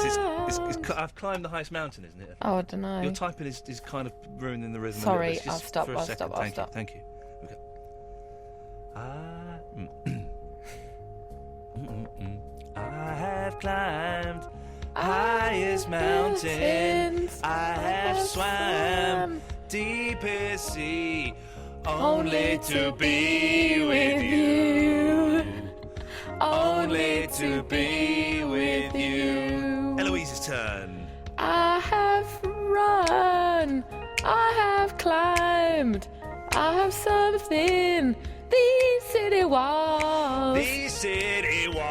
I've climbed the highest mountain, isn't it? Oh, I don't know. Your typing is kind of ruining the rhythm. Sorry, a little bit. I'll stop. Thank you. Okay. I have climbed highest mountains. I have swam deepest sea, only to be with you. Only to be with you. Eloise's turn. I have run. I have climbed. I have something. These city walls. These city walls.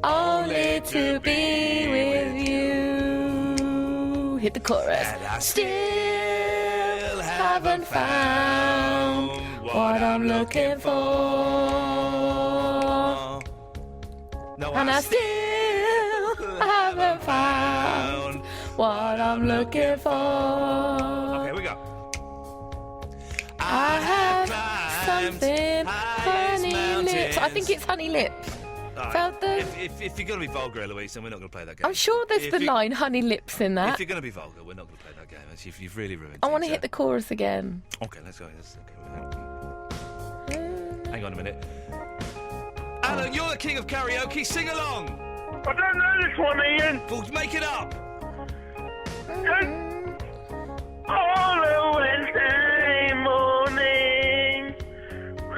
Only to be with you. Hit the chorus. And I still haven't found what I'm looking for. No, and I still haven't found what I'm looking for. Okay, here we go. I have something, honey lips. I think it's honey lips. Right. Felt the... If you're going to be vulgar, Eloise, then we're not going to play that game. I'm sure there's the line honey lips in that. If you're going to be vulgar, we're not going to play that game. You've really ruined it. I want to hit the chorus again. Okay, let's go. Hang on a minute. Alan, you're the king of karaoke. Sing along. I don't know this one, Ian. Well, make it up. On a Wednesday morning.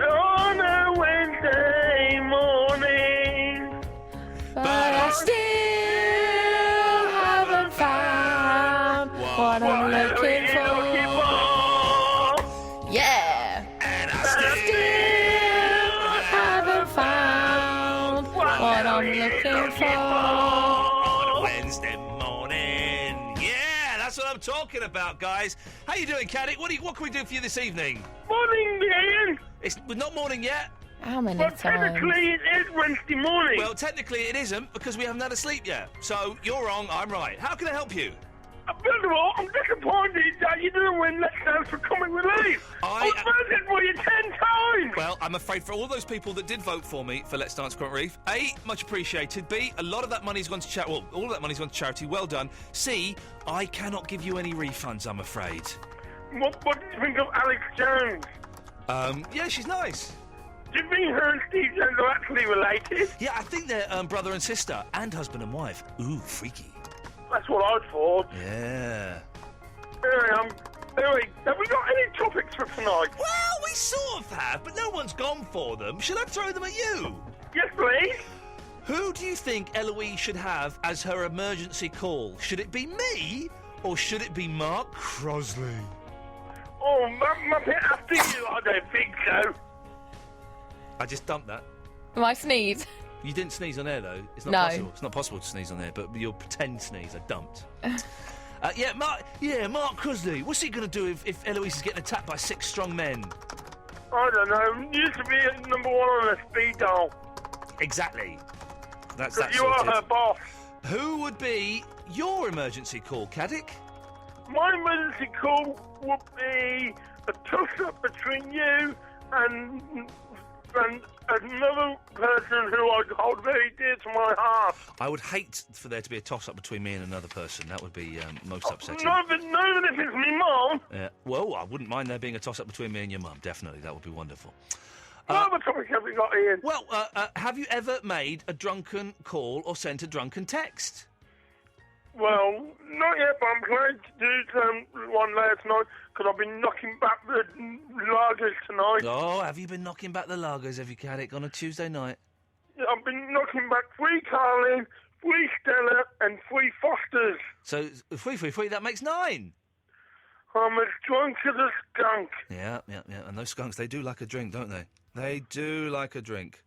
On a Wednesday morning. But I still haven't found what I'm looking for. Yeah. And I still haven't found what I'm looking for. On a Wednesday morning. Yeah, that's what I'm talking about, guys. How you doing, Caddick? What can we do for you this evening? Morning, Ian. It's not morning yet. How many Well, times? technically it is Wednesday morning. Well, technically it isn't because we haven't had a sleep yet. So you're wrong, I'm right. How can I help you? First of all, I'm disappointed that you didn't win Let's Dance for Comic Relief. I voted for you 10 times. Well, I'm afraid for all those people that did vote for me for Let's Dance Comic Relief, A, much appreciated. B, a lot of that money's gone to charity. Well, all of that money's gone to charity. Well done. C, I cannot give you any refunds, I'm afraid. What do you think of Alex Jones? Yeah, she's nice. Do you think her and Steve Jones are actually related? Yeah, I think they're brother and sister, and husband and wife. Ooh, freaky. That's what I thought. Yeah. Anyway, have we got any topics for tonight? Well, we sort of have, but no one's gone for them. Should I throw them at you? Yes, please. Who do you think Eloise should have as her emergency call? Should it be me, or should it be Mark Crosley? Oh, Muppet, after you, I don't think so. I just dumped that. Am I sneeze? You didn't sneeze on air, though. It's not No. possible. It's not possible to sneeze on air, but you'll pretend sneeze. I dumped. Mark Crosley. What's he going to do if Eloise is getting attacked by 6 strong men? I don't know. Used to be number 1 on a speed dial. Exactly. That's Because that you are sorted. her boss. Who would be your emergency call, Caddick? My emergency call would be a toss-up between you and another person who I hold very dear to my heart. I would hate for there to be a toss-up between me and another person. That would be most upsetting. No, but if it's me mum. Well, I wouldn't mind there being a toss-up between me and your mum. Definitely, that would be wonderful. What other topic have we got, Ian? Well, have you ever made a drunken call or sent a drunken text? Well, not yet, but I'm planning to do one later tonight because I've been knocking back the lagers tonight. Oh, have you been knocking back the lagers? Have you had it on a Tuesday night? I've been knocking back 3 Carling, 3 Stella, and 3 Fosters. So, 3, that makes 9. I'm as drunk as a skunk. Yeah. And those skunks, they do like a drink, don't they? They do like a drink.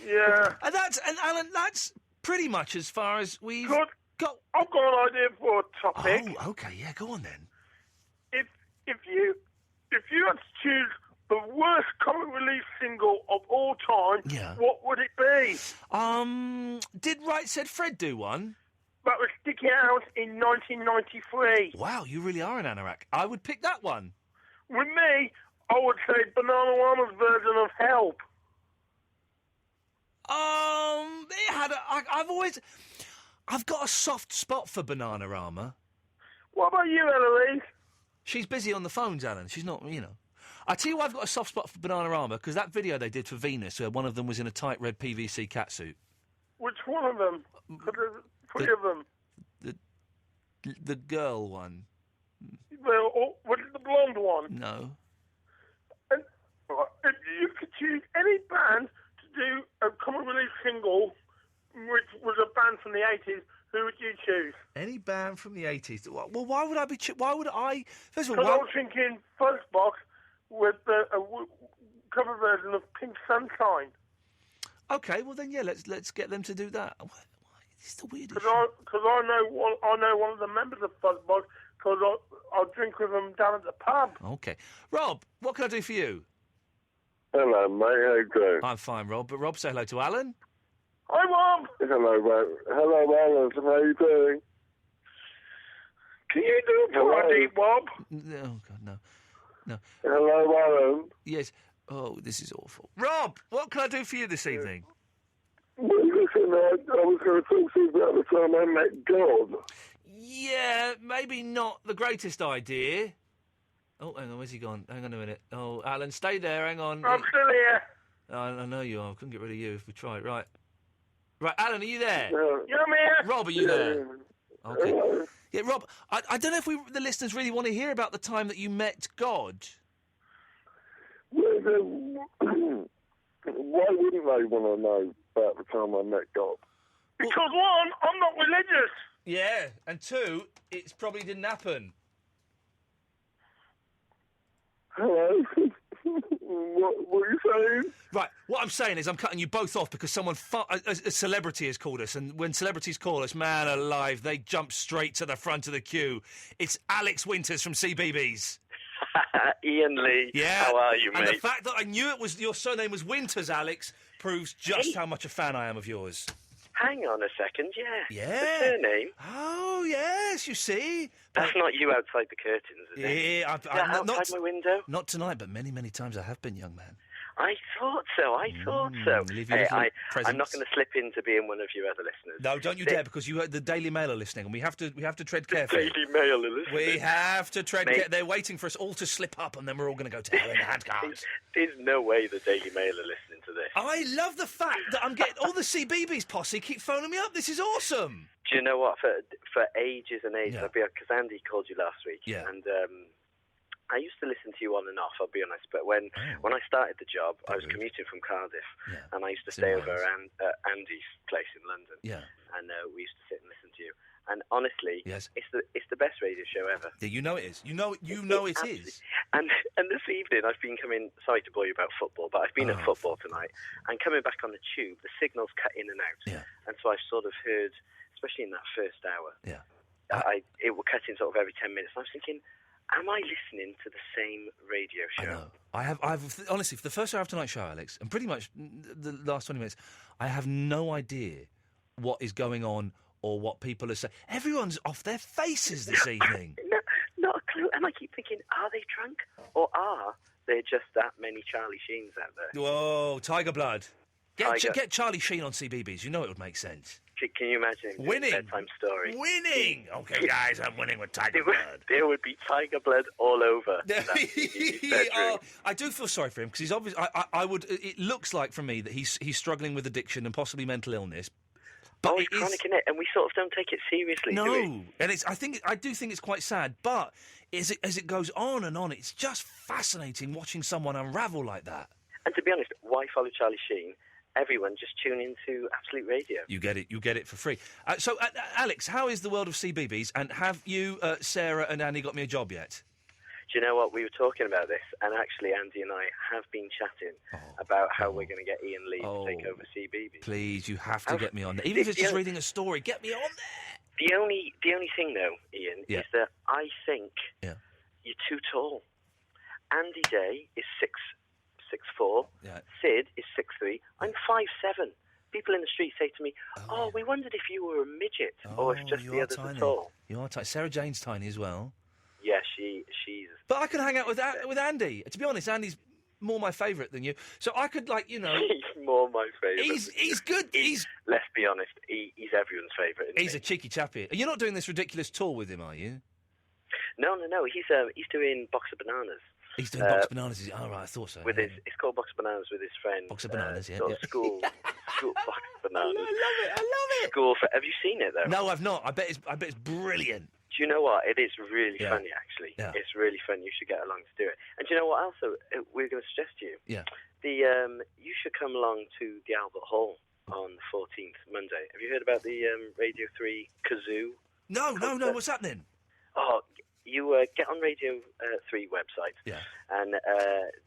Yeah. And Alan, that's pretty much as far as we've got. I've got an idea for a topic. Oh, okay, yeah, go on then. If you had to choose the worst comic relief single of all time, what would it be? Did Right Said Fred do one? That was sticking out in 1993. Wow, you really are an anorak. I would pick that one. With me, I would say Bananarama's version of Help. It had I've got a soft spot for Bananarama. What about you, Eloise? She's busy on the phones, Alan. She's not, I tell you why I've got a soft spot for Bananarama, because that video they did for Venus, where one of them was in a tight red PVC catsuit. Which one of them? Three of them. The girl one. Was it the blonde one? No. And if you could choose any band to do a comic relief single, which was a band from the 80s, who would you choose? Any band from the 80s. Well, why would I be... why would I... First of all, Because I was thinking Fuzzbox with the cover version of Pink Sunshine. Okay, well then, yeah, let's get them to do that. It's the weirdest. Because I know one of the members of Fuzzbox, because I'll drink with them down at the pub. Okay. Rob, what can I do for you? Hello, mate. How you doing? I'm fine, Rob. But Rob, say hello to Alan. Hi, Rob. Hello, mate. Hello, Alan. How you doing? Can you do it for a deep, Rob? Oh, God, no. Hello, Alan. Yes. Oh, this is awful. Rob, what can I do for you this evening? Well, listen, I was going to talk to you about the time I met God. Yeah, maybe not the greatest idea. Oh, hang on, where's he gone? Hang on a minute. Oh, Alan, stay there, hang on. I'm still here. I know you are. I couldn't get rid of you if we tried. Right, Alan, are you there? Yeah, I'm here. Rob, are you there? Okay. Yeah, Rob, I don't know if the listeners really want to hear about the time that you met God. Well, then, why wouldn't they want to know about the time I met God? Because one, I'm not religious. Yeah, and two, it probably didn't happen. Hello? What are you saying? Right, what I'm saying is I'm cutting you both off because a celebrity has called us, and when celebrities call us, man alive, they jump straight to the front of the queue. It's Alex Winters from CBeebies. Ian Lee, yeah. How are you, and mate? the fact that I knew it was your surname was Winters, Alex, proves just how much a fan I am of yours. Hang on a second, yeah. Yeah. The surname? Oh, yes, you see. That's not you outside the curtains, is it? Yeah, outside my window? Not tonight, but many, many times I have been, young man. I thought so. Leave your Hey, little I'm not presents. going to slip into being one of your other listeners. No, don't you dare, because the Daily Mail are listening, and we have to tread carefully. Daily Mail are listening. We have to tread Mate. carefully. They're waiting for us all to slip up, and then we're all going to go to hell in the handcars. There's no way the Daily Mail are listening to this. I love the fact that I'm getting all the CBeebies posse keep phoning me up. This is awesome. Do you know what? For ages and ages, because Andy called you last week, and I used to listen to you on and off, I'll be honest, but when I started the job, I was commuting from Cardiff, and I used to stay over at Andy's place in London, and we used to sit and listen to you. And honestly, it's the best radio show ever. Yeah, you know it is. You know it is. And this evening, I've been coming. Sorry to bore you about football, but I've been at football tonight, and coming back on the tube, the signals cut in and out, and so I've sort of heard, especially in that first hour, it will cut in sort of every 10 minutes. And I was thinking, am I listening to the same radio show? I've honestly, for the first hour of tonight's show, Alex, and pretty much the last 20 minutes, I have no idea what is going on or what people are saying. Everyone's off their faces this evening. Not a clue. And I keep thinking, are they drunk? Or are there just that many Charlie Sheens out there? Whoa, Tiger Blood. Get Charlie Sheen on CBeebies. You know it would make sense. Can you imagine him doing Winning. a bedtime story? Winning! Okay, guys, I'm winning with Tiger Blood. There would be tiger blood all over that bedroom. Oh, I do feel sorry for him because he's obvious. I would. It looks like from me that he's struggling with addiction and possibly mental illness. But it's chronic, isn't it? And we sort of don't take it seriously, do we? No, and I do think it's quite sad. But as it goes on and on, it's just fascinating watching someone unravel like that. And to be honest, why follow Charlie Sheen? Everyone just tune into Absolute Radio. You get it for free. So, Alex, how is the world of CBeebies? And have you, Sarah and Andy, got me a job yet? Do you know what? We were talking about this, and actually Andy and I have been chatting about how we're going to get Iain Lee to take over CBeebies. Please, you have to get me on there. Even if it's just reading a story, get me on there. The only thing, though, Iain, is that I think you're too tall. Andy Day is 6'4". Yeah. Sid is 6'3". I'm 5'7". People in the street say to me, "Oh, we wondered if you were a midget or if just the others are tall." You are tiny. Sarah Jane's tiny as well. Yeah, she's. But I can hang out with Andy. To be honest, Andy's more my favourite than you. So I could, He's more my favourite. He's good. Let's be honest. He's everyone's favourite. He's a cheeky chappy. You're not doing this ridiculous tour with him, are you? No. He's doing Box of Bananas. He's doing Box of Bananas. Right, I thought so. It's called Box of Bananas with his friend. Box of Bananas, School Box of Bananas. I love it. School for. Have you seen it though? No, I've not. I bet it's brilliant. Do you know what? It is really funny, actually. Yeah. It's really fun. You should get along to do it. And do you know what else we're going to suggest to you? Yeah. You should come along to the Albert Hall on the 14th, Monday. Have you heard about the Radio 3 Kazoo? No. What's happening? Oh, you get on Radio 3 website. Yeah. And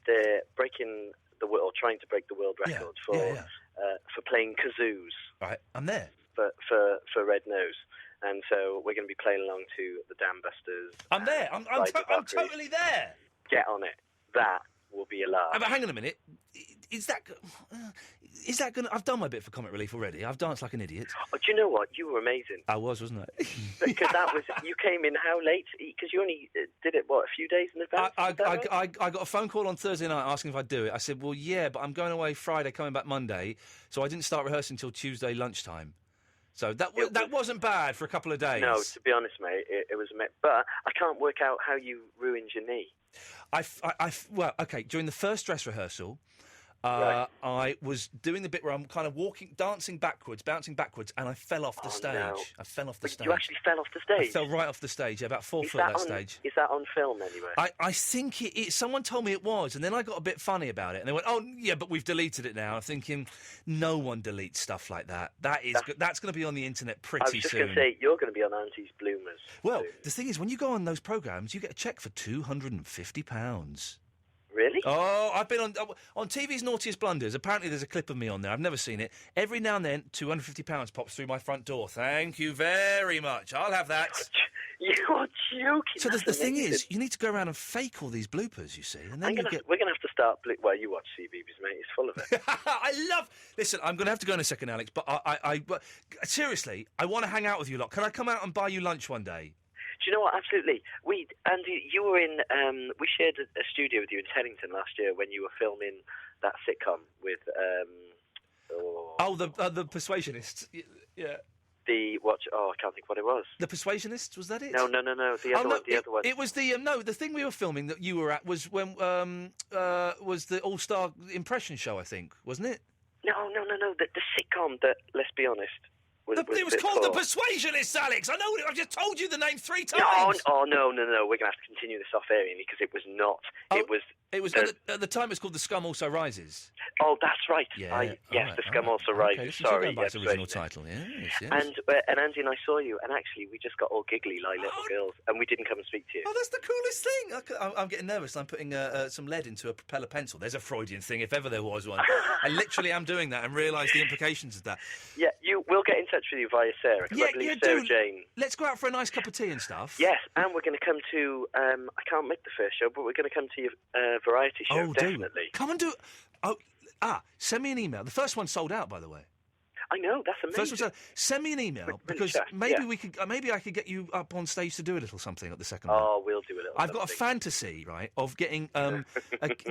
they're breaking the world, trying to break the world record for playing kazoos. Right, I'm there. For Red Nose. And so we're going to be playing along to the Dam Busters. I'm there. I'm totally there. Get on it. That will be a laugh. But hang on a minute. Is that going to... I've done my bit for Comic Relief already. I've danced like an idiot. Oh, do you know what? You were amazing. I was, wasn't I? Because you came in how late? Because you only did it, a few days in advance? I got a phone call on Thursday night asking if I'd do it. I said, well, yeah, but I'm going away Friday, coming back Monday. So I didn't start rehearsing until Tuesday lunchtime. So that wasn't bad for a couple of days. No, to be honest, mate, it was... But I can't work out how you ruined your knee. Well, okay, during the first dress rehearsal... Right. I was doing the bit where I'm kind of bouncing backwards, and I fell off the stage. No. I fell off the stage. You actually fell off the stage? I fell right off the stage, about 4 foot that stage. Is that on film anyway? I think someone told me it was, and then I got a bit funny about it, and they went, "Oh, yeah, but we've deleted it now." I'm thinking, no one deletes stuff like that. That's going to be on the internet pretty soon. I was just going to say, you're going to be on Auntie's Bloomers. Well, the thing is, when you go on those programmes, you get a cheque for £250. Really? Oh, I've been on TV's Naughtiest Blunders. Apparently there's a clip of me on there. I've never seen it. Every now and then, £250 pops through my front door. Thank you very much. I'll have that. You're joking. So the thing is, you need to go around and fake all these bloopers, you see. And then we're going to have to start... Well, you watch CBeebies, mate. It's full of it. Listen, I'm going to have to go in a second, Alex, but but seriously, I want to hang out with you lot. Can I come out and buy you lunch one day? Do you know what? Absolutely. Andy, you were in... we shared a studio with you in Teddington last year when you were filming that sitcom with... the Persuasionists. Yeah. I can't think what it was. The Persuasionists, was that it? No. The other one. It was the thing we were filming that you were at was when was the All-Star Impression show, I think, wasn't it? No. The sitcom that, let's be honest... it was called The Persuasionists, Alex. I know. I just told you the name 3 times. No. We're going to have to continue this off air, because it was not. It was. At the time. It was called The Scum Also Rises. Oh, that's right. Yeah. The Scum Also Rises. Okay, Sorry, going back to the original title. Yes. And Andy and I saw you, and actually we just got all giggly like little girls, and we didn't come and speak to you. Oh, that's the coolest thing. I'm getting nervous. I'm putting some lead into a propeller pencil. There's a Freudian thing, if ever there was one. I literally am doing that and realise the implications of that. Yeah, we'll get in touch with you via Sarah. I believe Sarah Jane. Let's go out for a nice cup of tea and stuff. Yes, and we're going to come to. I can't make the first show, but we're going to come to your variety show. Oh, definitely. Come and do. Send me an email. The first one sold out, by the way. I know, that's amazing. First of all, send me an email because maybe we could. Maybe I could get you up on stage to do a little something at the second one. Oh, we'll do a little. I've got a fantasy, right, of getting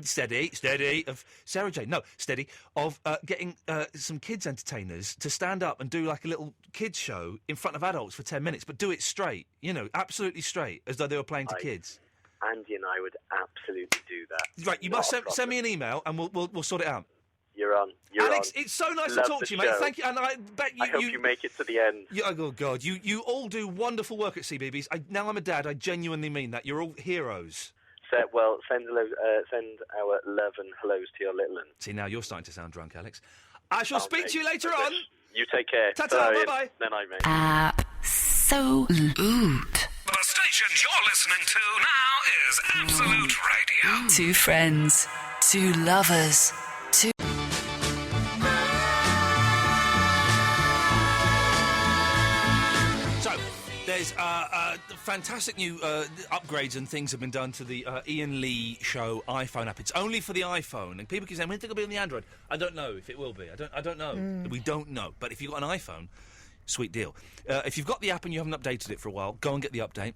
steady of Sarah Jane. No, steady of getting some kids entertainers to stand up and do like a little kids show in front of adults for 10 minutes, but do it straight. You know, absolutely straight, as though they were playing to kids. Andy and I would absolutely do that. Right, you must send me an email and we'll sort it out. You're on. Alex, it's so nice to talk to you, mate. Thank you, and I bet you. I hope you make it to the end. Oh God, you all do wonderful work at CBeebies. Now I'm a dad. I genuinely mean that. You're all heroes. Send our love and hellos to your little one. See, now you're starting to sound drunk, Alex. I shall speak to you later on. You take care. Ta-ta, bye-bye. No night, mate. Absolute. The station you're listening to now is Absolute Radio. Two friends, two lovers, two. So, there's fantastic new upgrades and things have been done to the Iain Lee Show iPhone app. It's only for the iPhone, and people keep saying, when is it going to be on the Android? I don't know if it will be. I don't know. We don't know. But if you've got an iPhone, sweet deal. If you've got the app and you haven't updated it for a while, go and get the update.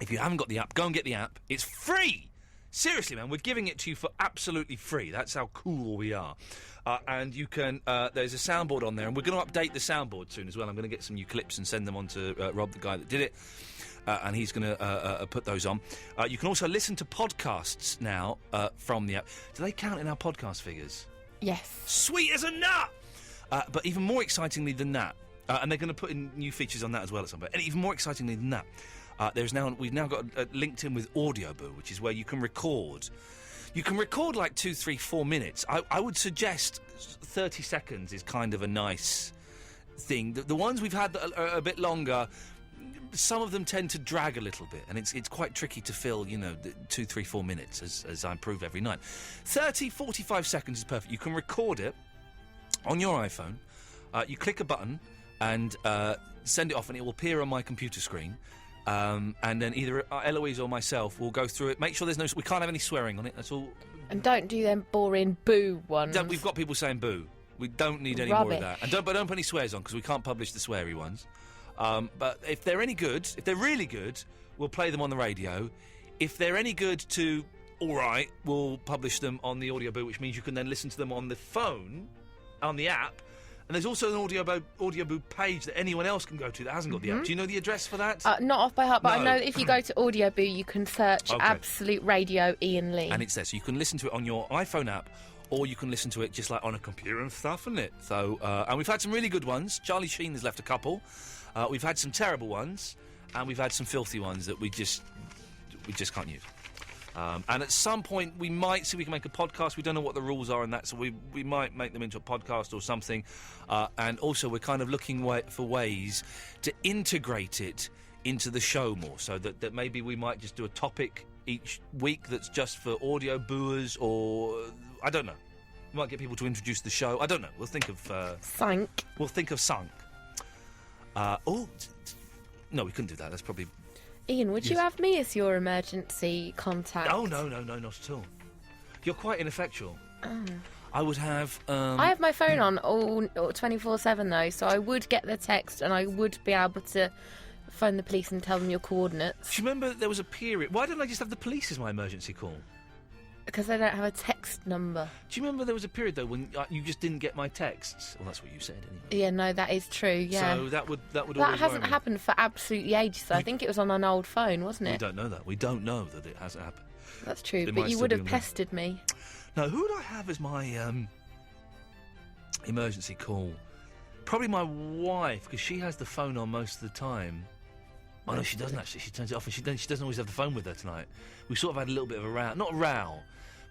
If you haven't got the app, go and get the app. It's free! Seriously, man, we're giving it to you for absolutely free. That's how cool we are. And you can, there's a soundboard on there, and we're going to update the soundboard soon as well. I'm going to get some new clips and send them on to Rob, the guy that did it, and he's going to put those on. You can also listen to podcasts now from the app. Do they count in our podcast figures? Yes. Sweet as a nut! But even more excitingly than that, and they're going to put in new features on that as well at some point, and even more excitingly than that, we've now got linked in with Audioboo, which is where you can record. You can record like 2, 3, 4 minutes. I would suggest 30 seconds is kind of a nice thing. The ones we've had that are a bit longer, some of them tend to drag a little bit, and it's quite tricky to fill, 2, 3, 4 minutes, as I prove every night. 30, 45 seconds is perfect. You can record it on your iPhone. You click a button and send it off, and it will appear on my computer screen. And then either Eloise or myself will go through it. Make sure we can't have any swearing on it. That's all. And don't do them boring boo ones. We've got people saying boo. We don't need any more of that. And don't put any swears on because we can't publish the sweary ones. But if they're any good, if they're really good, we'll play them on the radio. If they're any good to all right, we'll publish them on the Audioboo, which means you can then listen to them on the phone, on the app. And there's also an Audioboo page that anyone else can go to that hasn't got the app. Do you know the address for that? Not off by heart, but I know that if you go to Audioboo, you can search Absolute Radio Iain Lee. And it's there, so you can listen to it on your iPhone app, or you can listen to it just like on a computer and stuff, isn't it? So, and we've had some really good ones. Charlie Sheen has left a couple. We've had some terrible ones, and we've had some filthy ones that we just can't use. And at some point, we might see we can make a podcast. We don't know what the rules are in that, so we might make them into a podcast or something. And also, we're kind of looking for ways to integrate it into the show more, so that maybe we might just do a topic each week that's just for audio booers, or I don't know. We might get people to introduce the show. I don't know. We'll think of Sank. We'll think of Sank. No, we couldn't do that. That's probably. Ian, would you have me as your emergency contact? Oh, no, not at all. You're quite ineffectual. Oh. I would have... I have my phone on all 24/7, though, so I would get the text and I would be able to phone the police and tell them your coordinates. Do you remember there was a period... Why didn't I just have the police as my emergency call? Because they don't have a text number. Do you remember there was a period, though, when you just didn't get my texts? Well, that's what you said, anyway. Yeah, no, that is true, yeah. So that would That always hasn't worry me. happened for absolutely ages, so I think it was on an old phone, wasn't it? We don't know that. We don't know that it hasn't happened. That's true, It but might you still would be have on there. pestered me. No, who would I have as my emergency call? Probably my wife, because she has the phone on most of the time. Oh, no, she doesn't, actually. She turns it off, and she doesn't always have the phone with her tonight. We sort of had a little bit of a row. Not a row,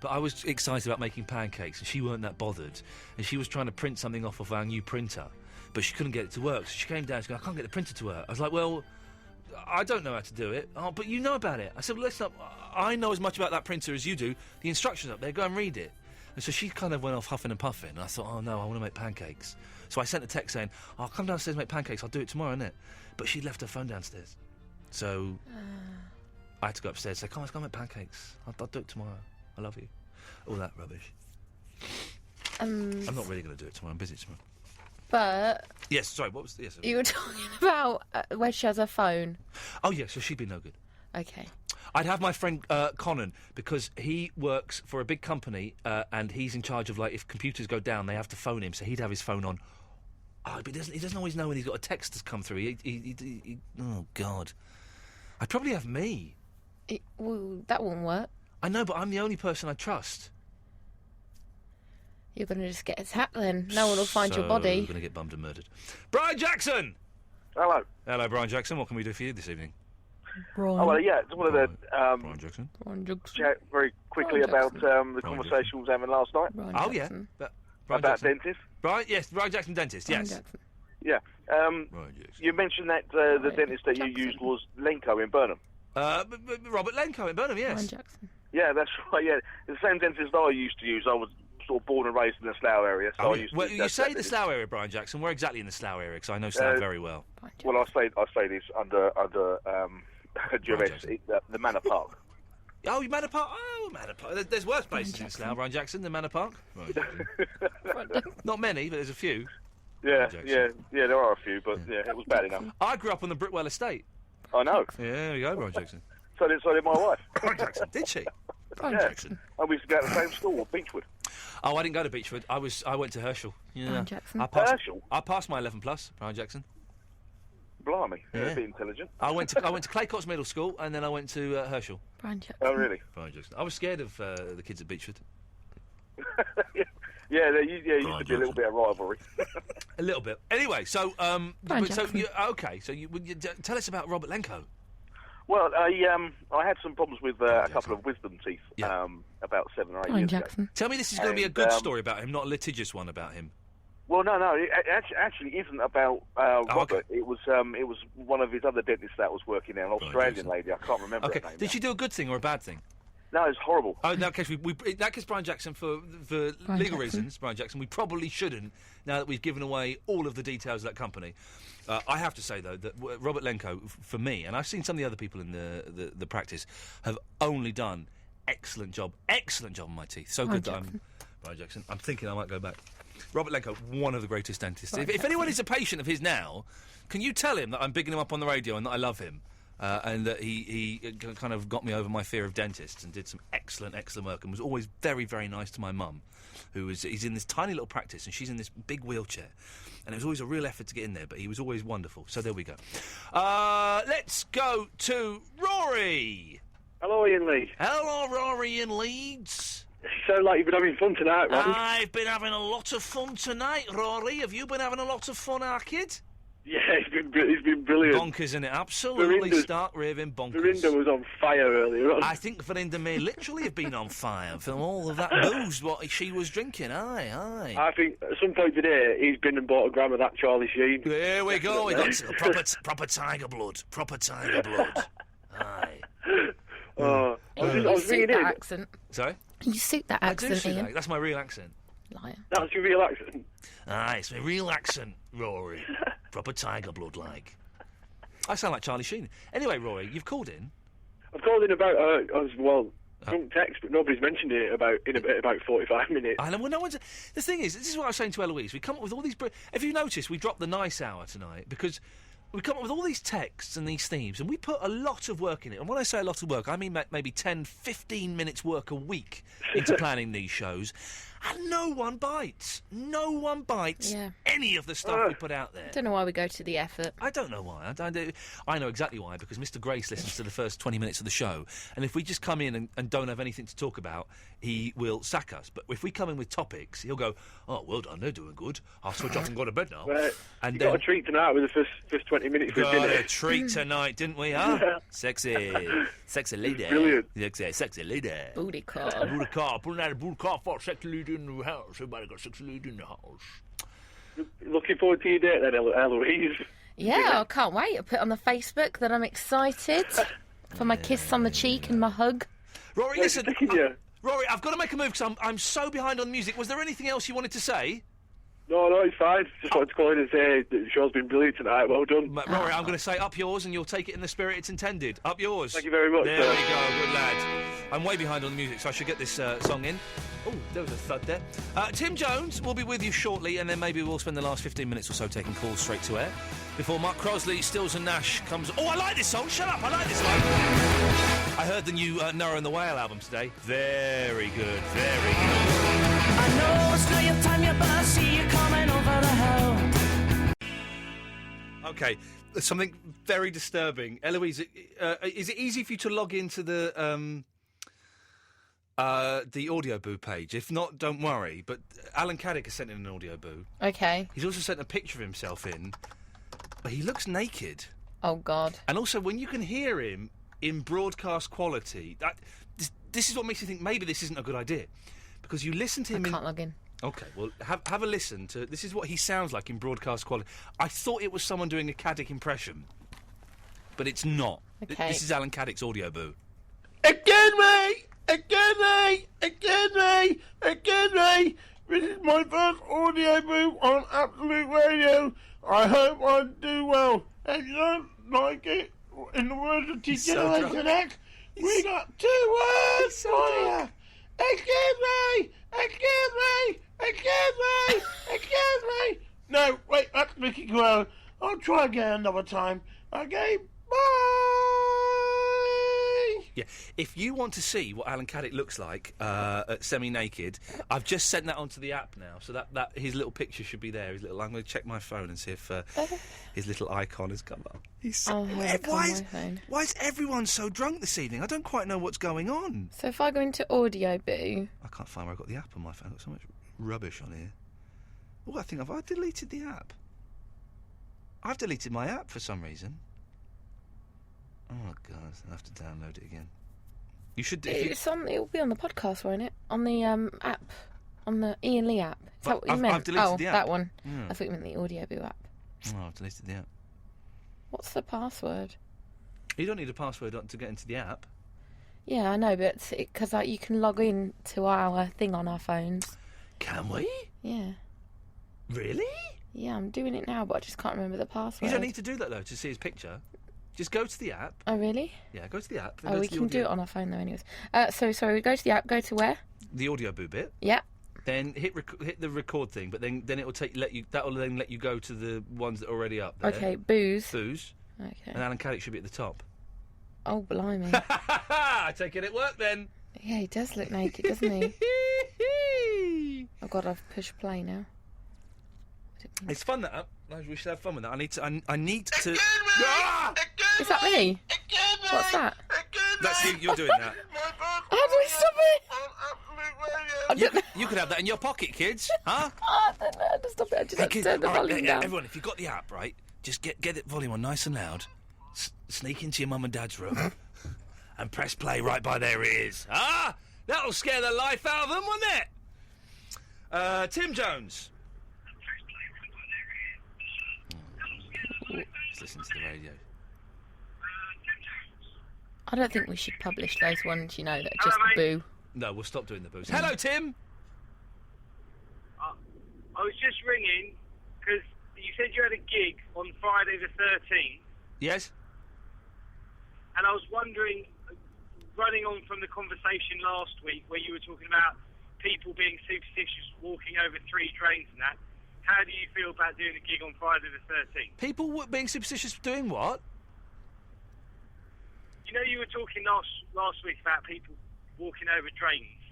but I was excited about making pancakes, and she weren't that bothered. And she was trying to print something off of our new printer, but she couldn't get it to work. So she came down and she goes, I can't get the printer to work. I was like, well, I don't know how to do it. Oh, but you know about it. I said, well, listen up. I know as much about that printer as you do. The instructions up there. Go and read it. And so she kind of went off huffing and puffing. And I thought, oh, no, I want to make pancakes. So I sent a text saying, I'll come downstairs and make pancakes. I'll do it tomorrow, innit? But she'd left her phone downstairs. So I had to go upstairs and say, come on, let's go make pancakes. I'll do it tomorrow. I love you. All that rubbish. I'm not really going to do it tomorrow. I'm busy tomorrow. But Yes, sorry, what was... Yes. you were talking about where she has her phone. Oh, yeah, so she'd be no good. Okay. I'd have my friend Conan, because he works for a big company and he's in charge of, like, if computers go down, they have to phone him, so he'd have his phone on. Oh, but he doesn't always know when he's got a text that's come through. Oh, God. I'd probably have me. Well, that won't work. I know, but I'm the only person I trust. You're going to just get attacked then. No one will find your body. You're going to get bummed and murdered. Brian Jackson! Hello. Hello, Brian Jackson. What can we do for you this evening? Brian. Oh, well, yeah, just wanted to Brian Jackson. chat very quickly about the conversation we was having last night. Oh, yeah. Brian About Jackson. dentist. Yes, Brian Jackson, dentist, yes. Yeah. You mentioned that the dentist that you used was Lenko in Burnham. Robert Lenko in Burnham, yes. Brian Jackson. Yeah, that's right, yeah. The same dentist I used to use. I was sort of born and raised in the Slough area. So I used to Well, use you that say the dentist. Slough area, Brian Jackson. Where exactly in the Slough area? Because I know Slough very well. Well, I say this under duress, the Manor Park. Oh, Manor Park. Oh, Manor Park. There's worse places in Slough, Brian Jackson, than Manor Park. Not many, but there's a few. Yeah, there are a few, but yeah, it was bad enough. I grew up on the Brickwell estate. I know. Yeah, there we go, Brian Jackson. So did my wife. Brian Jackson, did she? Brian Yeah. Jackson. And we used to go to the same school, Beechwood. Oh, I didn't go to Beechwood. I went to Herschel. Yeah. Brian Jackson. Herschel? I passed my 11 plus, Brian Jackson. Blimey, Yeah. you're a bit intelligent. I went to Claycott's Middle School, and then I went to Herschel. Brian Jackson. Oh, really? Brian Jackson. I was scared of the kids at Beechwood. Yeah, there used to be a little bit of rivalry. A little bit. Anyway, so Brian so Jackson. tell us about Robert Lenko. Well, I had some problems with a couple of wisdom teeth about 7 or 8 Brian years Jackson. ago. Tell me this is going to be a good story about him, not a litigious one about him. Well, no, it actually isn't about Robert. okay. It was one of his other dentists that was working there, an Australian lady. I can't remember Okay, her name. did she do a good thing or a bad thing? No, it's horrible. Oh, in that case, in that case, Brian Jackson, for legal Jackson. reasons, Brian Jackson, we probably shouldn't, now that we've given away all of the details of that company. I have to say, though, that Robert Lenko, for me, and I've seen some of the other people in the practice, have only done excellent job on my teeth. So Brian good that Jackson. Brian Jackson. I'm thinking I might go back. Robert Lenko, one of the greatest dentists. If anyone is a patient of his now, can you tell him that I'm bigging him up on the radio and that I love him? And that he kind of got me over my fear of dentists and did some excellent work and was always very, very nice to my mum, he's in this tiny little practice and she's in this big wheelchair. And it was always a real effort to get in there, but he was always wonderful. So there we go. Let's go to Rory. Hello, Ian Lee. Hello, Rory in Leeds. You sound like you've been having fun tonight, man. I've been having a lot of fun tonight, Rory. Have you been having a lot of fun, our kid? Yeah, it's been brilliant. Bonkers, isn't it? Absolutely stark raving bonkers. Verinda was on fire earlier on. I think Verinda may literally have been on fire from all of that booze what she was drinking. Aye. I think at some point today he's been and bought a gram of that Charlie Sheen. There we go. We got proper tiger blood. Proper tiger blood. Aye. I was ringing in. Accent. Sorry? You suit that accent, I do suit Ian. that. That's my real accent. Liar. That's your real accent? Aye, it's my real accent, Rory. Proper tiger blood like. I sound like Charlie Sheen. Anyway, Rory, you've called in. I've called in about, drunk text, but nobody's mentioned it in about 45 minutes. I know, well, no one's... The thing is, this is what I was saying to Eloise, we come up with all these... If you notice, we dropped the nice hour tonight, because we come up with all these texts and these themes, and we put a lot of work in it. And when I say a lot of work, I mean maybe 10, 15 minutes work a week into planning these shows. And no one bites. No one bites any of the stuff we put out there. Don't know why we go to the effort. I don't know why. I know exactly why, because Mr. Grace listens to the first 20 minutes of the show, and if we just come in and don't have anything to talk about, he will sack us. But if we come in with topics, he'll go, "Oh, well done, they're doing good. I'll switch off and go to bed now." Well, and you got a treat tonight with the first 20 minutes for got dinner. a treat tonight, didn't we, huh? Yeah. Sexy lady. Brilliant. Sexy lady. Booty call. Booty call. Pulling out a booty call for a sexy lady in the house. Everybody got a sexy lady in the house. Looking forward to your date then, Eloise. Yeah, I can't wait. I put it on the Facebook that I'm excited for my kiss on the cheek and my hug. Rory, listen. Rory, I've got to make a move because I'm so behind on music. Was there anything else you wanted to say? No, it's fine. Just wanted to call in and say the show's been brilliant tonight. Well done. Rory, I'm going to say up yours, and you'll take it in the spirit it's intended. Up yours. Thank you very much. There sir. we go, good lad. I'm way behind on the music, so I should get this song in. Oh, there was a thud there. Tim Jones will be with you shortly, and then maybe we'll spend the last 15 minutes or so taking calls straight to air. Before Mark Crosley, Stills and Nash comes... Oh, I like this song! Shut up, I like this one! I heard the new Noah and the Whale album today. Very good, very good. I know it's not your time yet, but I see you coming over the hill. Okay, something very disturbing. Eloise, is it easy for you to log into the Audio Boo page? If not, don't worry. But Alan Caddick has sent in an Audio Boo. Okay. He's also sent a picture of himself in. But he looks naked. Oh, God. And also, when you can hear him in broadcast quality, this is what makes you think maybe this isn't a good idea. Because you listen to him I can't log in. Okay, well, have a listen to... This is what he sounds like in broadcast quality. I thought it was someone doing a Caddick impression. But it's not. Okay. This is Alan Caddick's Audio Boo. Again me! Again me! Again me! Again me! This is my first audio boo on Absolute Radio. I hope I do well. If you don't like it, in the words of T-Generation X, we got 2 words for you. Excuse me! Excuse me! Excuse me! Excuse me! No, wait, that's Mickey Grow. I'll try again another time. Okay, bye! Yeah, if you want to see what Alan Caddick looks like semi-naked, I've just sent that onto the app now, so that his little picture should be there. I'm going to check my phone and see if his little icon has come up. He's so... Why is everyone so drunk this evening? I don't quite know what's going on. So if I go into Audio Boo... I can't find where I got the app on my phone. I've got so much rubbish on here. Oh, I think I've deleted the app. I've deleted my app for some reason. Oh, God, I'll have to download it again. You should... It'll be on the podcast, won't it? On the app. On the Iain Lee app. Is that what you meant? I've deleted the app. That one. Yeah. I thought you meant the Audio Boo app. Oh, I've deleted the app. What's the password? You don't need a password to get into the app. Yeah, I know, but because you can log in to our thing on our phones. Can we? Yeah. Really? Yeah, I'm doing it now, but I just can't remember the password. You don't need to do that, though, to see his picture. Just go to the app. Oh, really? Yeah, go to the app. Oh, we can do it on our phone, though, anyways. Sorry, go to the app, go to where? The Audio Boo bit. Yeah. Then hit the record thing, but then it will that'll then let you go to the ones that are already up there. Okay, Booze. Booze. Okay. And Alan Caddick should be at the top. Oh, blimey. I take it at work then. Yeah, he does look naked, doesn't he? Oh, God, I've pushed play now. It's fun, that app. We should have fun with that. I need to... Is that me? What's that? That's you. You're doing that. How do we stop it? You could have that in your pocket, kids. Huh? I don't know how to stop it. I just have to turn the volume down. Everyone, if you've got the app, right, just get the volume on nice and loud, sneak into your mum and dad's room, and press play right by their ears. Ah! That'll scare the life out of them, won't it? Tim Jones. Let's listen to the radio. I don't think we should publish those ones, that are just boo. No, we'll stop doing the boos. Hello, Tim. I was just ringing because you said you had a gig on Friday the 13th. Yes. And I was wondering, running on from the conversation last week where you were talking about people being superstitious, walking over 3 drains and that, how do you feel about doing a gig on Friday the 13th? People being superstitious doing what? You were talking last week about people walking over drains.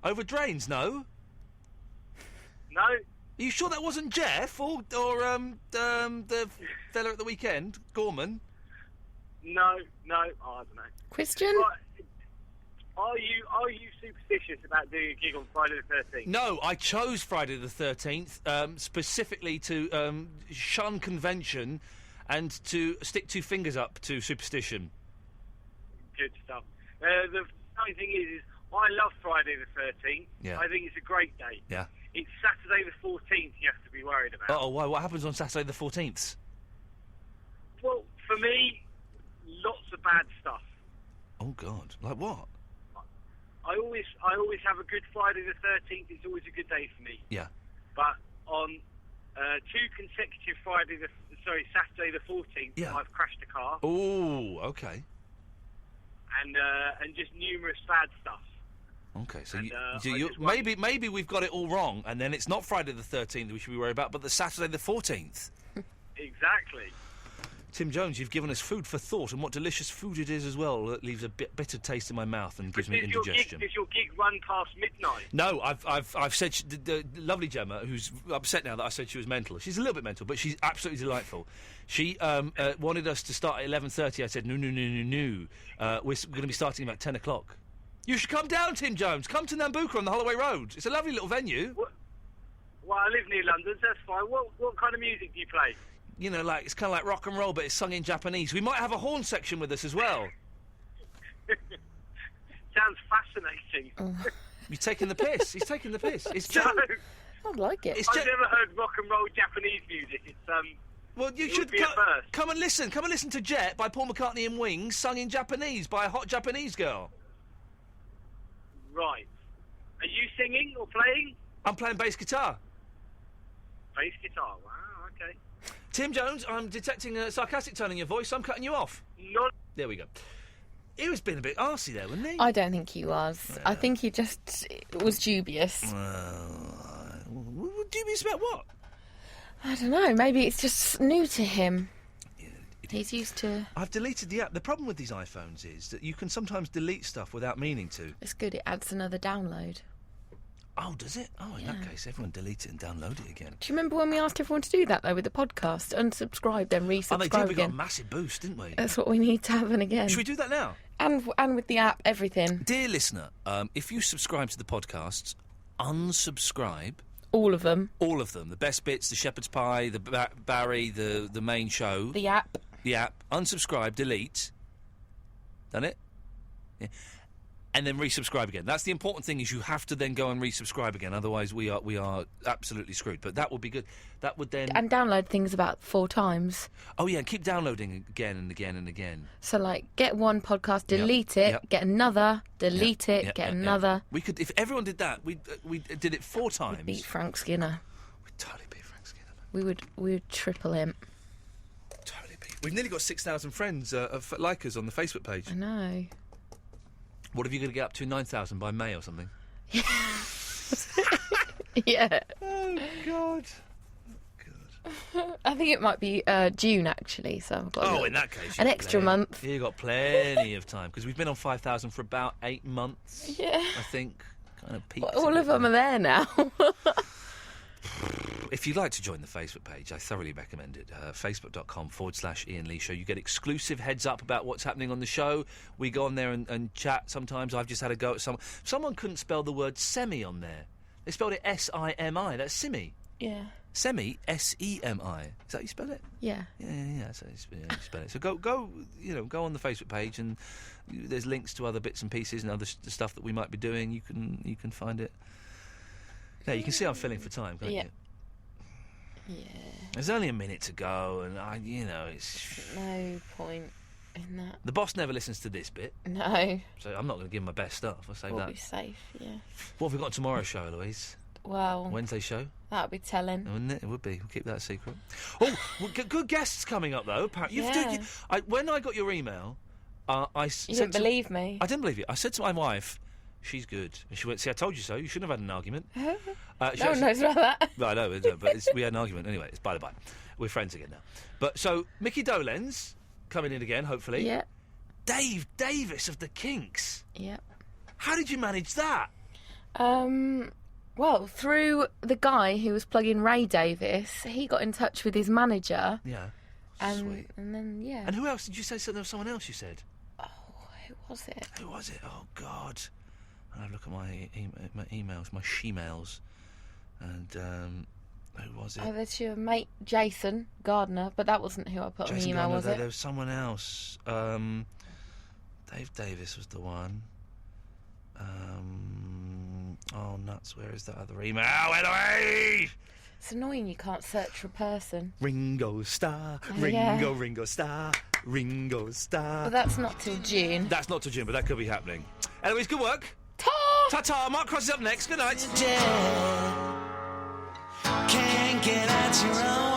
Over drains, no? No? Are you sure that wasn't Jeff or the fella at the weekend, Gorman? No, I don't know. Question? Are you superstitious about doing a gig on Friday the 13th? No, I chose Friday the 13th specifically to shun convention and to stick 2 fingers up to superstition. Good stuff. The funny thing is I love Friday the 13th. Yeah. I think it's a great day. Yeah. It's Saturday the 14th you have to be worried about. Oh, why? What happens on Saturday the 14th? Well, for me, lots of bad stuff. Oh, God. Like what? I always have a good Friday the 13th. It's always a good day for me. Yeah. But on 2 consecutive Saturday the 14th, Yeah. I've crashed a car. Oh, okay. And just numerous bad stuff. Okay, so And, maybe we've got it all wrong, and then it's not Friday the 13th we should be worried about, but the Saturday the 14th. Exactly. Tim Jones, you've given us food for thought, and what delicious food it is as well. It leaves a bitter taste in my mouth and gives me indigestion. Does your gig run past midnight? No, I've said the lovely Gemma, who's upset now that I said she was mental. She's a little bit mental, but she's absolutely delightful. She wanted us to start at 11:30. I said no. We're going to be starting about 10 o'clock. You should come down, Tim Jones. Come to Nambucca on the Holloway Road. It's a lovely little venue. Well, I live near London, so that's fine. What kind of music do you play? You know, it's kind of like rock and roll, but it's sung in Japanese. We might have a horn section with us as well. Sounds fascinating. You're taking the piss. He's taking the piss. It's No. I like it. I've never heard rock and roll Japanese music. It's Well, you it should would be a first. come and listen. Come and listen to Jet by Paul McCartney and Wings, sung in Japanese by a hot Japanese girl. Right. Are you singing or playing? I'm playing bass guitar. Bass guitar. Wow. Okay. Tim Jones, I'm detecting a sarcastic tone in your voice. I'm cutting you off. Not. There we go. He was being a bit arsey there, wasn't he? I don't think he was. I think he just was dubious. Dubious about what? I don't know. Maybe it's just new to him. He's used to... I've deleted the app. The problem with these iPhones is that you can sometimes delete stuff without meaning to. It's good. It adds another download. Oh, does it? Oh, in that case, everyone delete it and download it again. Do you remember when we asked everyone to do that, though, with the podcast? Unsubscribe, then resubscribe Oh, they did. We got a again. massive boost, didn't we? That's what we need to happen again. Should we do that now? And with the app, everything. Dear listener, if you subscribe to the podcasts, unsubscribe. All of them. All of them. The best bits, the shepherd's pie, the Barry, the main show. The app. The app. Unsubscribe, delete. Done it? Yeah. And then resubscribe again. That's the important thing, is you have to then go and resubscribe again. Otherwise, we are absolutely screwed. But that would be good. That would then... And download things about 4 times. Oh, yeah, and keep downloading again and again and again. So, get one podcast, delete it, get another, delete it, Yep, get yep, another. Yep. We could, if everyone did that, we did it 4 times. We'd beat Frank Skinner. We'd totally beat Frank Skinner. We would triple him. Totally beat. We've nearly got 6,000 friends like us on the Facebook page. I know. What have you got to get up to? 9,000 by May or something? Yeah. Oh, God. I think it might be June, actually, so I've got in that case... an extra month. You've got plenty of time, because we've been on 5,000 for about 8 months, Yeah. I think. Kind of peaked. All of them are there now. If you'd like to join the Facebook page, I thoroughly recommend it. Facebook.com/Iain Lee Show. You get exclusive heads up about what's happening on the show. We go on there and chat sometimes. I've just had a go at someone. Someone couldn't spell the word semi on there. They spelled it S-I-M-I. That's simi. Yeah. Semi, S-E-M-I. Is that how you spell it? Yeah. Yeah. That's how you spell it. So go on the Facebook page, and there's links to other bits and pieces and other stuff that we might be doing. You can find it. Yeah, you can see I'm filling for time, can't you? Yeah. There's only a minute to go, and it's No point in that. the boss never listens to this bit. No. So I'm not going to give him my best stuff. I'll save We'll that. be safe, yeah. What have we got tomorrow's show, Louise? Well... Wednesday show? That'll be telling. Wouldn't it? It would be. We'll keep that a secret. Oh, good guests coming up, though. Apparently. Yeah. When I got your email, You didn't believe me. I didn't believe you. I said to my wife, she's good. And she went, see, I told you so. You shouldn't have had an argument. No one knows about that. No, I know, but we had an argument. Anyway, it's by the by. We're friends again now. But so, Mickey Dolenz coming in again, hopefully. Yeah. Dave Davis of the Kinks. Yeah. How did you manage that? Well, through the guy who was plugging Ray Davis, he got in touch with his manager. Yeah. And then, yeah. And who else? Did you say there was someone else you said? Who was it? Who was it? Oh, God. I'll have a look at my emails, my she-mails. And, who was it? Oh, there's your mate, Jason Gardner, but that wasn't who I put on the email, was it? There was someone else. Dave Davis was the one. Oh, nuts, where is that other email? Anyway! It's annoying you can't search for a person. Ringo Starr, yeah. Ringo Starr, Ringo Starr. But that's not till June. That's not till June, but that could be happening. Anyways, good work. Ta! Ta-ta, Mark Cross is up next. Good night. Can't Get out your own